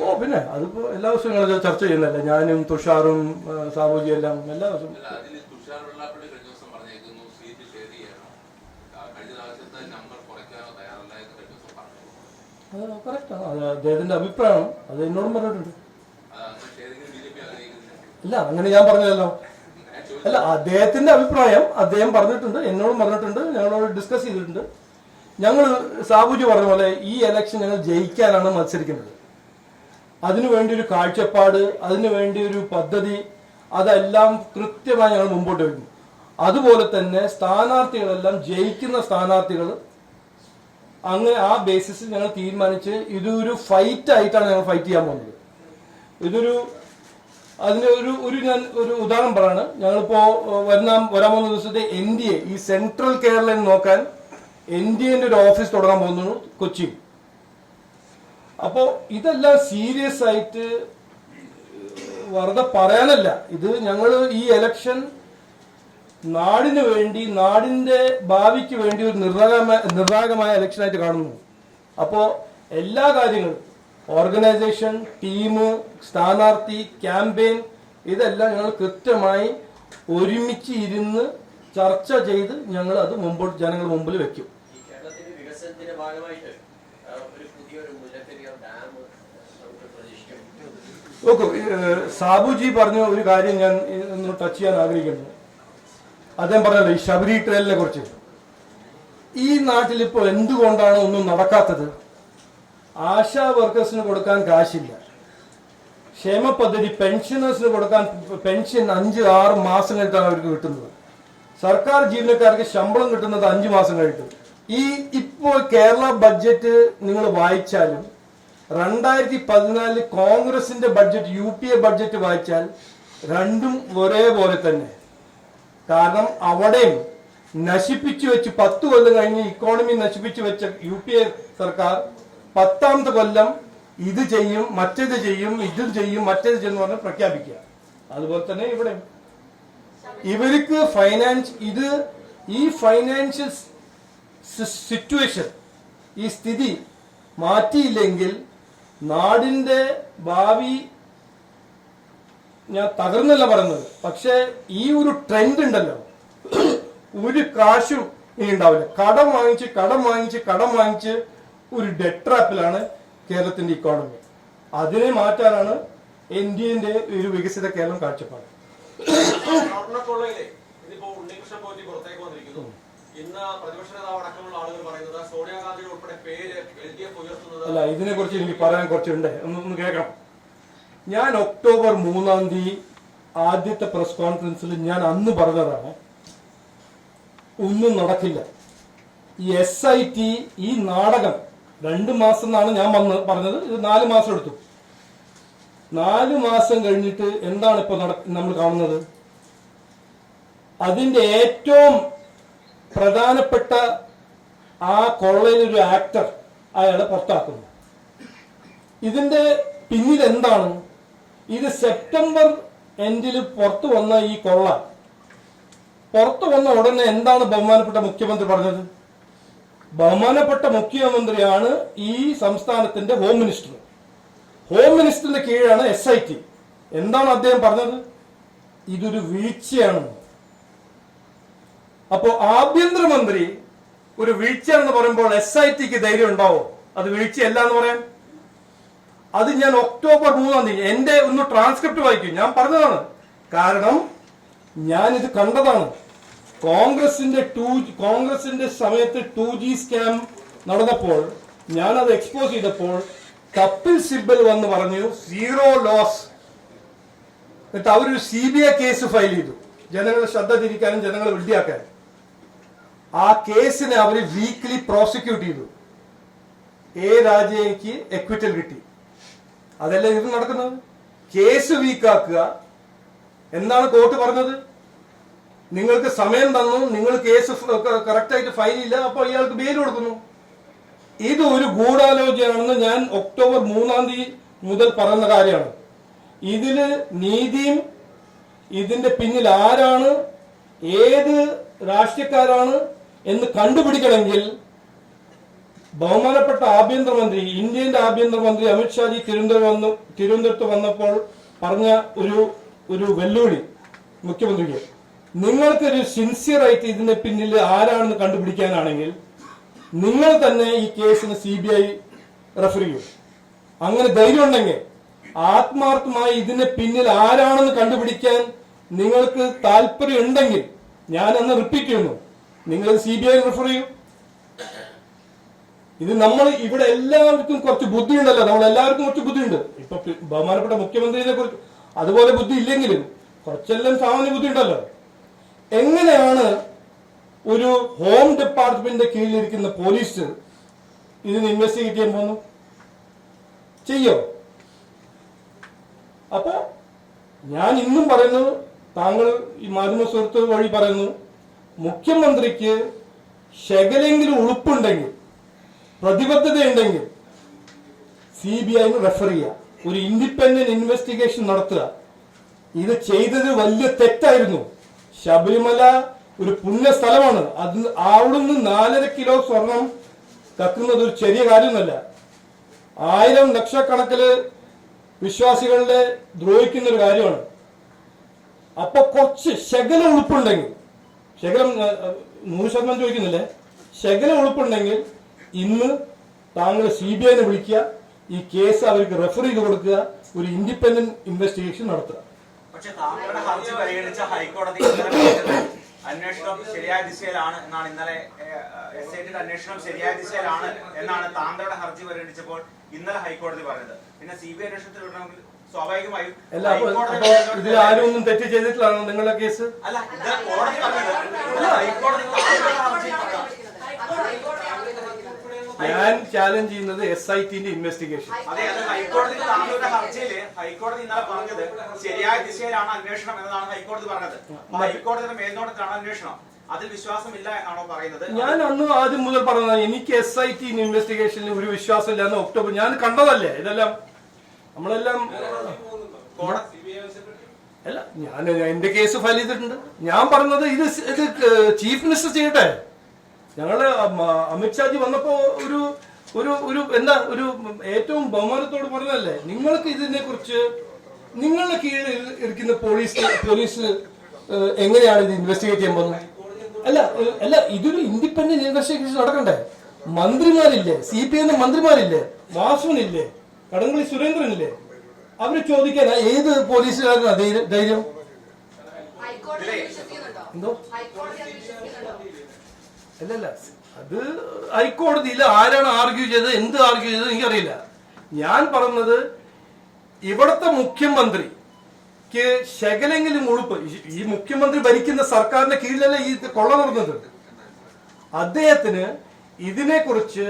ഓ പിന്നെ അതിപ്പോ എല്ലാ ദിവസവും ഞങ്ങൾ ചർച്ച ചെയ്യുന്നല്ലേ, ഞാനും തുഷാറും സാബുജി എല്ലാം എല്ലാ ദിവസവും. കറക്റ്റാണ്, അത് അദ്ദേഹത്തിന്റെ അഭിപ്രായമാണ്, അത് എന്നോടും പറഞ്ഞിട്ടുണ്ട്. ഇല്ല അങ്ങനെ ഞാൻ പറഞ്ഞല്ലോ, അല്ല അദ്ദേഹത്തിന്റെ അഭിപ്രായം അദ്ദേഹം പറഞ്ഞിട്ടുണ്ട്, എന്നോടും പറഞ്ഞിട്ടുണ്ട്, ഞങ്ങളോട് ഡിസ്കസ് ചെയ്തിട്ടുണ്ട്. ഞങ്ങൾ സാബുജി പറഞ്ഞ പോലെ ഈ ഇലക്ഷൻ ഞങ്ങൾ ജയിക്കാനാണ് മത്സരിക്കുന്നത്. അതിനുവേണ്ടി ഒരു കാഴ്ചപ്പാട്, അതിനുവേണ്ടി ഒരു പദ്ധതി, അതെല്ലാം കൃത്യമായി ഞങ്ങൾ മുമ്പോട്ട് വയ്ക്കും. അതുപോലെ തന്നെ സ്ഥാനാർത്ഥികളെല്ലാം ജയിക്കുന്ന സ്ഥാനാർത്ഥികൾ, അങ്ങനെ ആ ബേസിസിൽ ഞങ്ങൾ തീരുമാനിച്ച് ഇതൊരു ഫൈറ്റ് ആയിട്ടാണ് ഞങ്ങൾ ഫൈറ്റ് ചെയ്യാൻ പോകുന്നത്. അതിന് ഞാൻ ഒരു ഉദാഹരണം പറയാണ്. ഞങ്ങളിപ്പോ വരാൻ പോകുന്ന ദിവസത്തെ NDA, ഈ സെൻട്രൽ കേരളയിൽ നോക്കാൻ NDAന്റെ ഒരു ഓഫീസ് തുടങ്ങാൻ പോകുന്നു കൊച്ചിയിൽ. അപ്പോ ഇതെല്ലാം സീരിയസ് ആയിട്ട് വെറുതെ പറയാനല്ല, ഇത് ഞങ്ങൾ ഈ ഇലക്ഷൻ നാടിന് വേണ്ടി, നാടിന്റെ ഭാവിക്ക് വേണ്ടി ഒരു നിർണായകമായ ഇലക്ഷനായിട്ട് കാണുന്നു. അപ്പോ എല്ലാ കാര്യങ്ങളും, ഓർഗനൈസേഷൻ, ടീം, സ്ഥാനാർത്ഥി, ക്യാമ്പയിൻ, ഇതെല്ലാം ഞങ്ങൾ കൃത്യമായി ഒരുമിച്ച് ഇരുന്ന് ചർച്ച ചെയ്ത് ഞങ്ങൾ അത് മുമ്പോട്ട് ജനങ്ങളുടെ മുമ്പിൽ വെക്കും. നോക്കൂ, സാബുജി പറഞ്ഞ ഒരു കാര്യം ഞാൻ ഒന്ന് ടച്ച് ചെയ്യാൻ ആഗ്രഹിക്കുന്നു. അദ്ദേഹം പറഞ്ഞല്ലോ ഈ ശബരി ട്രെയിലിനെ കുറിച്ച്. ഈ നാട്ടിൽ ഇപ്പോൾ എന്തുകൊണ്ടാണ് ഒന്നും നടക്കാത്തത്? ആശാ വർക്കേഴ്സിന് കൊടുക്കാൻ കാശില്ല, ക്ഷേമ പദ്ധതി പെൻഷനേഴ്സിന് കൊടുക്കാൻ പെൻഷൻ 5-6 മാസം കഴിഞ്ഞിട്ടാണ് അവർക്ക് കിട്ടുന്നത്. സർക്കാർ ജീവനക്കാർക്ക് ശമ്പളം കിട്ടുന്നത് 5 മാസം കഴിഞ്ഞിട്ട്. ഇപ്പോൾ കേരള ബഡ്ജറ്റ് നിങ്ങൾ വായിച്ചാലും 2014 കോൺഗ്രസിന്റെ ബഡ്ജറ്റ്, UPA ബഡ്ജറ്റ് വായിച്ചാൽ രണ്ടും ഒരേപോലെ തന്നെ. കാരണം അവിടെയും നശിപ്പിച്ചു വെച്ച് 10 കൊല്ലം കഴിഞ്ഞ് ഇക്കോണമി നശിപ്പിച്ചു വെച്ച UPA സർക്കാർ 10ാമത്തെ കൊല്ലം ഇത് ചെയ്യും, മറ്റേത് ചെയ്യും, ഇതും ചെയ്യും, മറ്റേത് ചെയ്യും പറഞ്ഞ് പ്രഖ്യാപിക്കുക. അതുപോലെ തന്നെ ഇവിടെ ഇവർക്ക് ഈ ഫൈനാൻഷ്യൽ സിറ്റുവേഷൻ, ഈ സ്ഥിതി മാറ്റിയില്ലെങ്കിൽ നാടിന്റെ ഭാവി ഞാൻ തകർന്നല്ല പറയുന്നത്, പക്ഷെ ഈ ഒരു ട്രെൻഡ് ഉണ്ടല്ലോ, ഒരു കാശും ഇനി ഉണ്ടാവില്ല. കടം വാങ്ങിച്ച് ഒരു ഡെറ്റ് ട്രാപ്പിലാണ് കേരളത്തിന്റെ ഇക്കോണമി. അതിനെ മാറ്റാനാണ് NDAന്റെ ഒരു വികസിത കേരളം കാഴ്ചപ്പാട്. അല്ല, ഇതിനെ കുറിച്ച് എനിക്ക് പറയാൻ കുറച്ചുണ്ട്, ഒന്ന് കേൾക്കണം. ഞാൻ ഒക്ടോബർ 3-ാം തീയതി ആദ്യത്തെ പ്രസ് കോൺഫറൻസിൽ ഞാൻ അന്ന് പറഞ്ഞതാണ്, ഒന്നും നടക്കില്ല. ഈ SIT, ഈ നാടകം 2 മാസം എന്നാണ് ഞാൻ പറഞ്ഞത്, ഇത് 4 മാസം എടുത്തു. 4 മാസം കഴിഞ്ഞിട്ട് എന്താണ് ഇപ്പൊ നമ്മൾ കാണുന്നത്? അതിന്റെ ഏറ്റവും പ്രധാനപ്പെട്ട ആ കൊള്ളയിലൊരു ആക്ടർ അയാളെ പുറത്താക്കുന്നു. ഇതിന്റെ പിന്നിൽ എന്താണ്? ഇത് സെപ്റ്റംബർ എൻഡിൽ പുറത്തു വന്ന ഈ കൊള്ള, പുറത്തു വന്ന ഉടനെ എന്താണ് ബഹുമാനപ്പെട്ട മുഖ്യമന്ത്രി പറഞ്ഞത്? ബഹുമാനപ്പെട്ട മുഖ്യമന്ത്രിയാണ് ഈ സംസ്ഥാനത്തിന്റെ ഹോം മിനിസ്റ്റർ. ഹോം മിനിസ്റ്ററിന്റെ കീഴിലാണ് SIT. എന്താണ് അദ്ദേഹം പറഞ്ഞത്? ഇതൊരു വീഴ്ചയാണ്. അപ്പോ ആഭ്യന്തരമന്ത്രി ഒരു വീഴ്ചയാണെന്ന് പറയുമ്പോൾ SITക്ക് ധൈര്യം ഉണ്ടാവോ അത് വീഴ്ചയല്ല എന്ന് പറയാൻ? അത് ഞാൻ ഒക്ടോബർ 3-ാം തീയതി എന്റെ ഒന്ന് ട്രാൻസ്ക്രിപ്റ്റ് വായിക്കും, ഞാൻ പറഞ്ഞതാണ്. കാരണം ഞാനിത് കണ്ടതാണ്. കോൺഗ്രസിന്റെ സമയത്ത് 2G സ്കാം നടന്നപ്പോൾ ഞാനത് എക്സ്പോസ് ചെയ്തപ്പോൾ കപിൽ സിബൽ വന്ന് പറഞ്ഞു 0 ലോസ്. എന്നിട്ട് അവരൊരു CBI കേസ് ഫയൽ ചെയ്തു, ജനങ്ങളുടെ ശ്രദ്ധ തിരിക്കാനും ജനങ്ങളെ വിഡ്ഢിയാക്കാനും. ആ കേസിനെ അവർ വീക്ക്ലി പ്രോസിക്യൂട്ട് ചെയ്തു. A രാജയ്ക്ക് എക്വിറ്റൽ കിട്ടി. അതല്ല ഇത് നടക്കുന്നത്. കേസ് വീക്കാക്കുക. എന്താണ് കോർട്ട് പറഞ്ഞത്? നിങ്ങൾക്ക് സമയം തന്നു, നിങ്ങൾ കേസ് കറക്റ്റായിട്ട് ഫയൽ ഇല്ല, അപ്പോൾ ഇയാൾക്ക് ബെയിൽ കൊടുക്കുന്നു. ഇത് ഒരു ഗൂഢാലോചനയാണെന്ന് ഞാൻ ഒക്ടോബർ 3-ാം തീയതി മുതൽ പറയുന്ന കാര്യമാണ്. ഇതില് നീതിയും ഇതിന്റെ പിന്നിൽ ആരാണ്, ഏത് രാഷ്ട്രീയക്കാരാണ് എന്ന് കണ്ടുപിടിക്കണമെങ്കിൽ ബഹുമാനപ്പെട്ട ആഭ്യന്തരമന്ത്രി, ഇന്ത്യന്റെ ആഭ്യന്തരമന്ത്രി അമിത്ഷാജി തിരുവനന്തപുരത്ത് വന്നപ്പോൾ പറഞ്ഞ ഒരു വെല്ലുവിളി മുഖ്യമന്ത്രിക്ക്, നിങ്ങൾക്കൊരു സിൻസിയർ ആയിട്ട് ഇതിന്റെ പിന്നിൽ ആരാണെന്ന് കണ്ടുപിടിക്കാനാണെങ്കിൽ നിങ്ങൾ തന്നെ ഈ കേസിന് CBI റെഫർ ചെയ്യും. അങ്ങനെ ധൈര്യം ഉണ്ടെങ്കിൽ ആത്മാർത്ഥമായി ഇതിന് പിന്നിൽ ആരാണെന്ന് കണ്ടുപിടിക്കാൻ നിങ്ങൾക്ക് താല്പര്യം ഉണ്ടെങ്കിൽ ഞാൻ അന്ന് റിപ്പീറ്റ് ചെയ്യുന്നു, നിങ്ങൾ CBI റെഫർ ചെയ്യൂ. ഇത് നമ്മൾ ഇവിടെ എല്ലാവർക്കും കുറച്ച് ബുദ്ധിയുണ്ടല്ലോ, നമ്മൾ എല്ലാവർക്കും കുറച്ച് ബുദ്ധിയുണ്ട്. ഇപ്പൊ ബഹുമാനപ്പെട്ട മുഖ്യമന്ത്രിയെ കുറിച്ച് അതുപോലെ ബുദ്ധി ഇല്ലെങ്കിലും കുറച്ചെല്ലാം സാമാന്യ ബുദ്ധി ഉണ്ടല്ലോ. എങ്ങനെയാണ് ഒരു ഹോം ഡിപ്പാർട്ട്മെന്റിന്റെ കീഴിലിരിക്കുന്ന പോലീസ് ഇതിന് ഇൻവെസ്റ്റിഗേറ്റ് ചെയ്യാൻ പോകുന്നു? ചെയ്യോ? അപ്പോ ഞാൻ ഇന്നും പറയുന്നു, താങ്കൾ ഈ മാധ്യമ സുഹൃത്ത് വഴി പറയുന്നു, മുഖ്യമന്ത്രിക്ക് ശകലെങ്കിലും ഉളുപ്പുണ്ടെങ്കിൽ, പ്രതിബദ്ധതയുണ്ടെങ്കിൽ CBI റെഫർ ചെയ്യുക, ഒരു ഇൻഡിപെൻഡന്റ് ഇൻവെസ്റ്റിഗേഷൻ നടത്തുക. ഇത് ചെയ്തത് വലിയ തെറ്റായിരുന്നു. ശബരിമല ഒരു പുണ്യ സ്ഥലമാണ്. അത് അവിടുന്ന് 4.5 കിലോ സ്വർണം കക്കുന്നത് ഒരു ചെറിയ കാര്യമൊന്നുമല്ല. 1000 ലക്ഷക്കണക്കില് വിശ്വാസികളുടെ ദ്രോഹിക്കുന്ന ഒരു കാര്യമാണ്. അപ്പൊ കുറച്ച് ശകലം ഉളുപ്പുണ്ടെങ്കിൽ, ശകലം 100% ചോദിക്കുന്നില്ലേ, ശകലം ഉളുപ്പുണ്ടെങ്കിൽ ഇന്ന് താങ്കൾ CBI വിളിക്കുക, ഈ കേസ് അവർക്ക് റെഫർ ചെയ്ത് കൊടുക്കുക, ഒരു ഇൻഡിപെൻഡന്റ് ഇൻവെസ്റ്റിഗേഷൻ നടത്തുക. പക്ഷെ താങ്കളുടെ ഹർജി പരിഗണിച്ച ഹൈക്കോടതി അന്വേഷണം ശരിയായ ദിശയിലാണ് എന്നാണ് ഇന്നലെ SIT അന്വേഷണം ശരിയായ ദിശയിലാണ് എന്നാണ് താങ്കളുടെ ഹർജി പരിഗണിച്ചപ്പോൾ ഇന്നലെ ഹൈക്കോടതി പറഞ്ഞത്. പിന്നെ CBI അന്വേഷണത്തിൽ വിടണമെങ്കിൽ സ്വാഭാവികമായും അല്ല, അപ്പൊ ഇതിൽ ആരും ഒന്നും തെറ്റ് ചെയ്തിട്ടില്ലാണോ നിങ്ങളുടെ കേസ്? അല്ല, ഇത് കോടതി പറഞ്ഞത് ഹൈക്കോടതി ഞാൻ ചാലഞ്ച് ചെയ്യുന്നത് SITന്റെ ഇൻവെസ്റ്റിഗേഷൻ. അതെ, അത് ഹൈക്കോടതി താങ്കളുടെ ഹർജിയില് ഹൈക്കോടതി ഇന്നലെ പറഞ്ഞത് ശരിയായ ദിശയിലാണ് അന്വേഷണം എന്നതാണ് ഹൈക്കോടതി പറഞ്ഞത്. ഹൈക്കോടതിയുടെ മേൽനോട്ടത്തിലാണ് അന്വേഷണം, അതിൽ വിശ്വാസമില്ല എന്നാണോ പറയുന്നത്? ഞാൻ അന്ന് ആദ്യം മുതൽ പറഞ്ഞത് എനിക്ക് SIT ഇൻവെസ്റ്റിഗേഷനിൽ ഒരു വിശ്വാസമില്ല എന്ന് ഒക്ടോബർ ഞാൻ കണ്ടതല്ലേ ഇതെല്ലാം. നമ്മളെല്ലാം അല്ല, ഞാൻ എന്റെ കേസ് ഫയൽ ചെയ്തിട്ടുണ്ട്. ഞാൻ പറഞ്ഞത് ഇത് ചീഫ് മിനിസ്റ്റർ ചെയ്യട്ടെ. ഞങ്ങള് അമിത്ഷാജി വന്നപ്പോ ഒരു ഒരു ഒരു എന്താ ഒരു ഏറ്റവും ബഹുമാനത്തോട് പറഞ്ഞല്ലേ, നിങ്ങൾക്ക് ഇതിനെ കുറിച്ച് നിങ്ങളുടെ കീഴിൽ ഇരിക്കുന്ന പോലീസ് എങ്ങനെയാണ് ഇത് ഇൻവെസ്റ്റിഗേറ്റ് ചെയ്യാൻ പോകുന്നത്? അല്ല ഇതൊരു ഇൻഡിപെൻഡന്റ് ഇൻവെസ്റ്റിഗേഷൻ നടക്കണ്ടേ? മന്ത്രിമാരില്ലേ, CPI മന്ത്രിമാരില്ലേ, വാസവനില്ലേ, കടങ്ങളി സുരേന്ദ്രനില്ലേ, അവര് ചോദിക്കാൻ ഏത് പോലീസുകാരനാ ധൈര്യം? എന്തോ അല്ലല്ല, അത് ഹൈക്കോടതിയിൽ ആരാണ് ആർഗ്യൂ ചെയ്തത്, എന്ത് ആർഗ്യൂ ചെയ്തത് എനിക്കറിയില്ല. ഞാൻ പറഞ്ഞത് ഇവിടുത്തെ മുഖ്യമന്ത്രിക്ക് ശകലെങ്കിലും ഉളുപ്പ്, ഈ മുഖ്യമന്ത്രി ഭരിക്കുന്ന സർക്കാരിന്റെ കീഴിലല്ല ഈ കൊള്ള നടന്നത്. അദ്ദേഹത്തിന് ഇതിനെക്കുറിച്ച്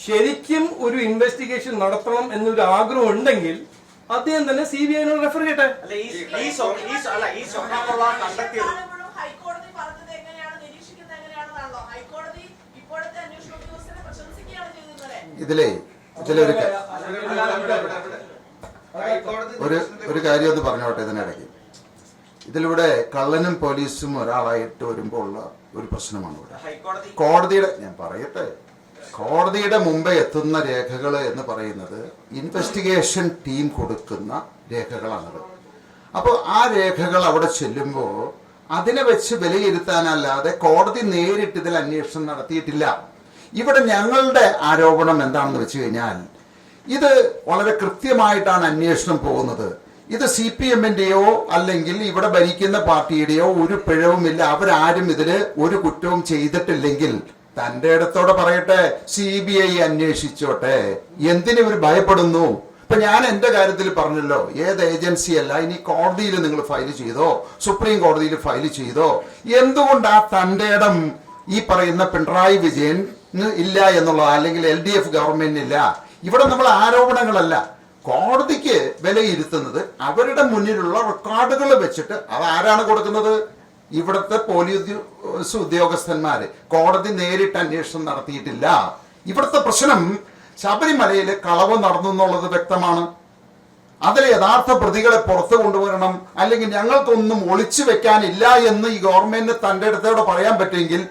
ശരിക്കും ഒരു ഇൻവെസ്റ്റിഗേഷൻ നടത്തണം എന്നൊരു ആഗ്രഹം ഉണ്ടെങ്കിൽ അദ്ദേഹം തന്നെ CBI റെഫർ ചെയ്യട്ടെ. ഇതിലേ ഒരു കാര്യം ഒന്ന് പറഞ്ഞോട്ടെ ഇതിനിടയ്ക്ക്. ഇതിലൂടെ കള്ളനും പോലീസും ഒരാളായിട്ട് വരുമ്പോൾ ഉള്ള ഒരു പ്രശ്നമാണ് ഇവിടെ. കോടതിയുടെ, ഞാൻ പറയട്ടെ, കോടതിയുടെ മുമ്പേ എത്തുന്ന രേഖകൾ എന്ന് പറയുന്നത് ഇൻവെസ്റ്റിഗേഷൻ ടീം കൊടുക്കുന്ന രേഖകളാണത്. അപ്പോൾ ആ രേഖകൾ അവിടെ ചെല്ലുമ്പോൾ അതിനെ വെച്ച് വിലയിരുത്താനല്ലാതെ കോടതി നേരിട്ട് ഇതിൽ അന്വേഷണം നടത്തിയിട്ടില്ല. ഇവിടെ ഞങ്ങളുടെ ആരോപണം എന്താണെന്ന് വെച്ച് കഴിഞ്ഞാൽ, ഇത് വളരെ കൃത്യമായിട്ടാണ് അന്വേഷണം പോകുന്നത്. ഇത് CPMന്റെയോ അല്ലെങ്കിൽ ഇവിടെ ഭരിക്കുന്ന പാർട്ടിയുടെയോ ഒരു പിഴവുമില്ല. അവരാരും ഇതില് ഒരു കുറ്റവും ചെയ്തിട്ടില്ലെങ്കിൽ തന്റെ ഇടത്തോടെ പറയട്ടെ, CBI അന്വേഷിച്ചോട്ടെ. എന്തിനു ഇവർ ഭയപ്പെടുന്നു? ഇപ്പൊ ഞാൻ എന്റെ കാര്യത്തിൽ പറഞ്ഞല്ലോ, ഏത് ഏജൻസി അല്ല, ഇനി കോടതിയിൽ നിങ്ങൾ ഫയൽ ചെയ്തോ, സുപ്രീം കോടതിയിൽ ഫയൽ ചെയ്തോ, എന്തുകൊണ്ട് ആ തന്റെ ഇടം ഈ പറയുന്ന പിണറായി വിജയൻ ഇല്ല എന്നുള്ളത്, അല്ലെങ്കിൽ LDF ഗവൺമെന്റിനില്ല? ഇവിടെ നമ്മൾ ആരോപണങ്ങളല്ല, കോടതിക്ക് വിലയിരുത്തുന്നത് അവരുടെ മുന്നിലുള്ള റെക്കോർഡുകൾ വെച്ചിട്ട്. അത് ആരാണ് കൊടുക്കുന്നത്? ഇവിടുത്തെ പോലീസ് ഉദ്യോഗസ്ഥന്മാര്. കോടതി നേരിട്ട് അന്വേഷണം നടത്തിയിട്ടില്ല. ഇവിടുത്തെ പ്രശ്നം ശബരിമലയിൽ കളവ് നടന്നു എന്നുള്ളത് വ്യക്തമാണ്. അതിലെ യഥാർത്ഥ പ്രതികളെ പുറത്തു കൊണ്ടുവരണം, അല്ലെങ്കിൽ ഞങ്ങൾക്കൊന്നും ഒളിച്ചു വെക്കാനില്ല എന്ന് ഈ ഗവൺമെന്റിന് തന്റെ അടുത്തോടെ പറയാൻ പറ്റുമെങ്കിൽ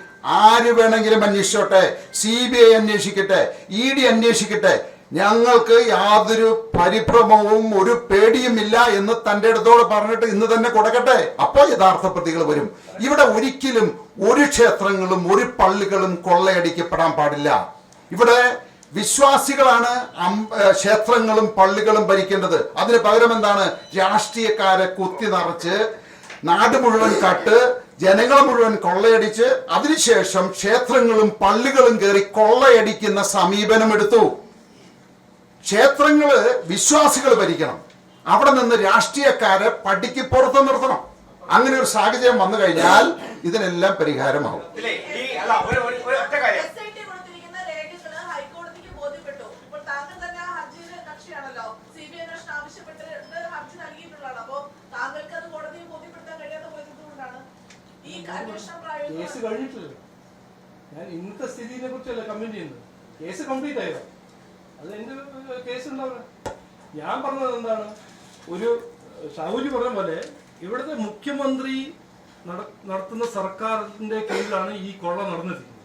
ആര് വേണമെങ്കിലും അന്വേഷിച്ചോട്ടെ. CBI അന്വേഷിക്കട്ടെ, ED അന്വേഷിക്കട്ടെ. ഞങ്ങൾക്ക് യാതൊരു പരിഭ്രമവും ഒരു പേടിയുമില്ല എന്ന് തന്റെ അടുത്തോട് പറഞ്ഞിട്ട് ഇന്ന് തന്നെ കൊടുക്കട്ടെ. അപ്പോൾ യഥാർത്ഥ പ്രതികൾ വരും. ഇവിടെ ഒരിക്കലും ഒരു ക്ഷേത്രങ്ങളും ഒരു പള്ളികളും കൊള്ളയടിക്കപ്പെടാൻ പാടില്ല. ഇവിടെ വിശ്വാസികളാണ് ക്ഷേത്രങ്ങളും പള്ളികളും ഭരിക്കേണ്ടത്. അതിന് പകരം എന്താണ്? രാഷ്ട്രീയക്കാരെ കുത്തി നിറച്ച് നാട് മുഴുവൻ കട്ട് ജനങ്ങളെ മുഴുവൻ കൊള്ളയടിച്ച് അതിനുശേഷം ക്ഷേത്രങ്ങളും പള്ളികളും കയറി കൊള്ളയടിക്കുന്ന സമീപനം എടുത്തു. ക്ഷേത്രങ്ങള് വിശ്വാസികൾ ഭരിക്കണം, അവിടെ നിന്ന് രാഷ്ട്രീയക്കാരെ പടിക്ക് പുറത്ത് നിർത്തണം. അങ്ങനെ ഒരു സാഹചര്യം വന്നു കഴിഞ്ഞാൽ ഇതിനെല്ലാം പരിഹാരമാവും. കേസ് കഴിഞ്ഞിട്ടില്ല. ഞാൻ ഇന്നത്തെ സ്ഥിതിയെ കുറിച്ചല്ല കമന്റ് ചെയ്യുന്നത്. കേസ് കംപ്ലീറ്റ് ആയതാ, അത് എന്റെ കേസ് ഉണ്ടാവില്ല. ഞാൻ പറഞ്ഞത് എന്താണ്, ഒരു ഷാഹുജി പറഞ്ഞ പോലെ ഇവിടുത്തെ മുഖ്യമന്ത്രി നടത്തുന്ന സർക്കാരിന്റെ കീഴിലാണ് ഈ കൊള്ള നടന്നിരിക്കുന്നത്.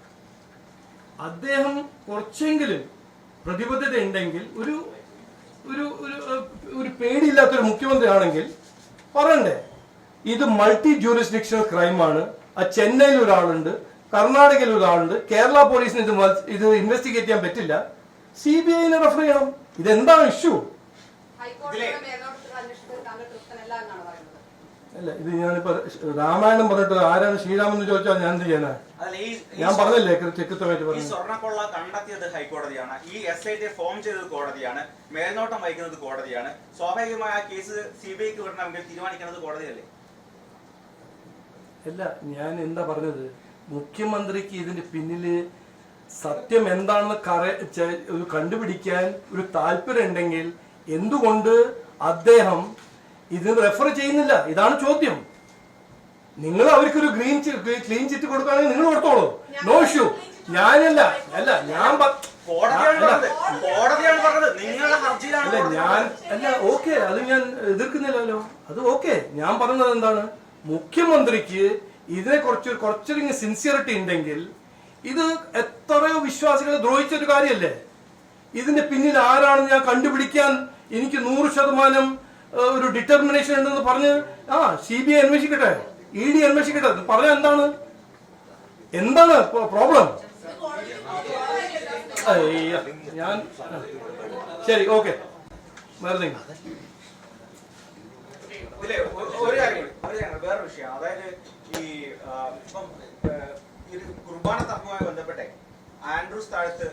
അദ്ദേഹം കുറച്ചെങ്കിലും പ്രതിബദ്ധത ഉണ്ടെങ്കിൽ, ഒരു ഒരു ഒരു പേടിയില്ലാത്തൊരു മുഖ്യമന്ത്രി ആണെങ്കിൽ പറയണ്ടേ ഇത് മൾട്ടി ജൂറിസ്ഡിക്ഷണൽ ക്രൈമാണ്. ആ ചെന്നൈയിൽ ഒരാളുണ്ട്, കർണാടകയിൽ ഒരാളുണ്ട്, കേരള പോലീസിന് ഇത് ഇൻവെസ്റ്റിഗേറ്റ് ചെയ്യാൻ പറ്റില്ല, CBI റെഫർ ചെയ്യണം. ഇതെന്താണ് ഇഷ്യൂ? അല്ല, ഇത് ഞാനിപ്പോ രാമായണം പറഞ്ഞിട്ട് ആരാണ് ശ്രീരാമൻ എന്ന് ചോദിച്ചാൽ ഞാൻ എന്ത് ചെയ്യാനാ? ഞാൻ പറഞ്ഞില്ലേ ചെക്കുത്തമായിട്ട് പറഞ്ഞു. സ്വർണ്ണക്കൊള്ള കണ്ടെത്തിയത് ഹൈക്കോടതിയാണ്, ഈ SIT ഫോം ചെയ്തത് കോടതിയാണ്, മേൽനോട്ടം വഹിക്കുന്നത് കോടതിയാണ്. സ്വാഭാവികമായ ആ കേസ് CBIക്ക് വിടണമെങ്കിൽ തീരുമാനിക്കുന്നത് കോടതിയല്ലേ? അല്ല, ഞാൻ എന്താ പറഞ്ഞത്, മുഖ്യമന്ത്രിക്ക് ഇതിന്റെ പിന്നില് സത്യം എന്താണെന്ന് കണ്ടുപിടിക്കാൻ ഒരു താല്പര്യം ഉണ്ടെങ്കിൽ എന്തുകൊണ്ട് അദ്ദേഹം ഇതിന് റെഫർ ചെയ്യുന്നില്ല? ഇതാണ് ചോദ്യം. നിങ്ങൾ അവർക്കൊരു ക്ലീൻ ചിറ്റ് കൊടുക്കുകയാണെങ്കിൽ നിങ്ങൾ കൊടുത്തോളൂ, നോ ഇഷ്യൂ. ഞാനല്ല അല്ല ഞാൻ ഓക്കെ, അത് ഞാൻ എതിർക്കുന്നില്ലല്ലോ, അത് ഓക്കെ. ഞാൻ പറഞ്ഞത് എന്താണ്, മുഖ്യമന്ത്രിക്ക് ഇതിനെ കുറച്ചൊരു സിൻസിയറിറ്റി ഉണ്ടെങ്കിൽ, ഇത് എത്രയോ വിശ്വാസികളെ ദ്രോഹിച്ചൊരു കാര്യമല്ലേ, ഇതിന്റെ പിന്നിൽ ആരാണെന്ന് ഞാൻ കണ്ടുപിടിക്കാൻ എനിക്ക് 100% ഒരു ഡിറ്റർമിനേഷൻ ഉണ്ടെന്ന് പറഞ്ഞ് CBI അന്വേഷിക്കട്ടെ, ED അന്വേഷിക്കട്ടെ. പറഞ്ഞാൽ എന്താണ് പ്രോബ്ലം? ഞാൻ ശരി, ഓക്കെ, വേറെ വേറെ വിഷയം. അതായത് ഈ ഇപ്പം കുർബാന തർക്കവുമായി ബന്ധപ്പെട്ടെ ആൻഡ്രൂസ് താഴത്ത്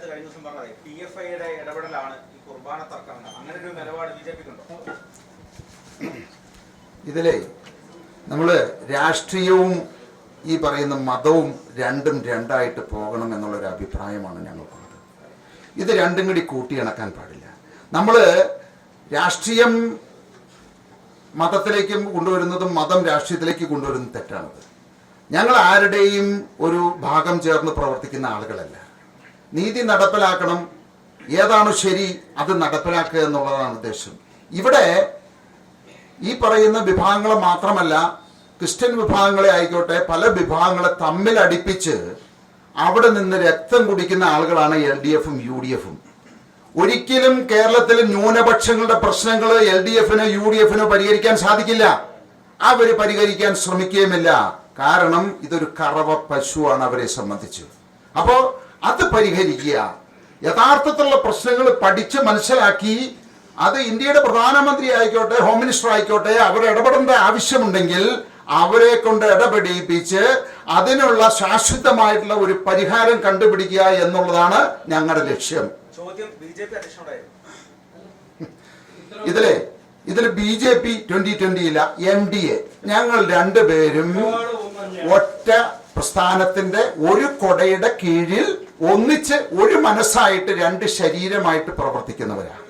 കഴിഞ്ഞ ദിവസം പറഞ്ഞത് PFIയുടെ ഇടപെടലാണ് ഈ കുർബാന തർക്കം. അങ്ങനെ ഒരു നിലപാട് BJPക്കുണ്ടോ? ഇതിലെ നമ്മള് രാഷ്ട്രീയവും ഈ പറയുന്ന മതവും രണ്ടും രണ്ടായിട്ട് പോകണം എന്നുള്ളൊരു അഭിപ്രായമാണ് ഞങ്ങൾക്കുള്ളത്. ഇത് രണ്ടും കൂടി കൂട്ടിയിണക്കാൻ പാടില്ല. നമ്മള് രാഷ്ട്രീയം മതത്തിലേക്കും കൊണ്ടുവരുന്നതും മതം രാഷ്ട്രീയത്തിലേക്ക് കൊണ്ടുവരുന്നതും തെറ്റാണത്. ഞങ്ങൾ ആരുടെയും ഒരു ഭാഗം ചേർന്ന് പ്രവർത്തിക്കുന്ന ആളുകളല്ല. നീതി നടപ്പിലാക്കണം, ഏതാണോ ശരി അത് നടപ്പിലാക്കുക എന്നുള്ളതാണ് ഉദ്ദേശം. ഇവിടെ ഈ പറയുന്ന വിഭാഗങ്ങളെ മാത്രമല്ല, ക്രിസ്ത്യൻ വിഭാഗങ്ങളെ ആയിക്കോട്ടെ, പല വിഭാഗങ്ങളെ തമ്മിൽ അടുപ്പിച്ച് അവിടെ നിന്ന് രക്തം കുടിക്കുന്ന ആളുകളാണ് LDFും UDFും. ഒരിക്കലും കേരളത്തിലെ ന്യൂനപക്ഷങ്ങളുടെ പ്രശ്നങ്ങൾ LDFനോ UDFനോ പരിഹരിക്കാൻ സാധിക്കില്ല. അവര് പരിഹരിക്കാൻ ശ്രമിക്കുകയുമില്ല. കാരണം ഇതൊരു കറവ പശുവാണ് അവരെ സംബന്ധിച്ച്. അപ്പോ അത് പരിഹരിക്കുക, യഥാർത്ഥത്തിലുള്ള പ്രശ്നങ്ങൾ പഠിച്ച് മനസ്സിലാക്കി, അത് ഇന്ത്യയുടെ പ്രധാനമന്ത്രി ആയിക്കോട്ടെ, ഹോം മിനിസ്റ്റർ ആയിക്കോട്ടെ, അവർ ഇടപെടേണ്ട ആവശ്യമുണ്ടെങ്കിൽ അവരെ കൊണ്ട് ഇടപെടിപ്പിച്ച് അതിനുള്ള ശാശ്വതമായിട്ടുള്ള ഒരു പരിഹാരം കണ്ടുപിടിക്കുക എന്നുള്ളതാണ് ഞങ്ങളുടെ ലക്ഷ്യം. ഇതില് BJP 2020 NDA ഞങ്ങൾ രണ്ടുപേരും ഒറ്റ പ്രസ്ഥാനത്തിന്റെ ഒരു കൊടയുടെ കീഴിൽ ഒന്നിച്ച് ഒരു മനസ്സായിട്ട് രണ്ട് ശരീരമായിട്ട് പ്രവർത്തിക്കുന്നവരാണ്.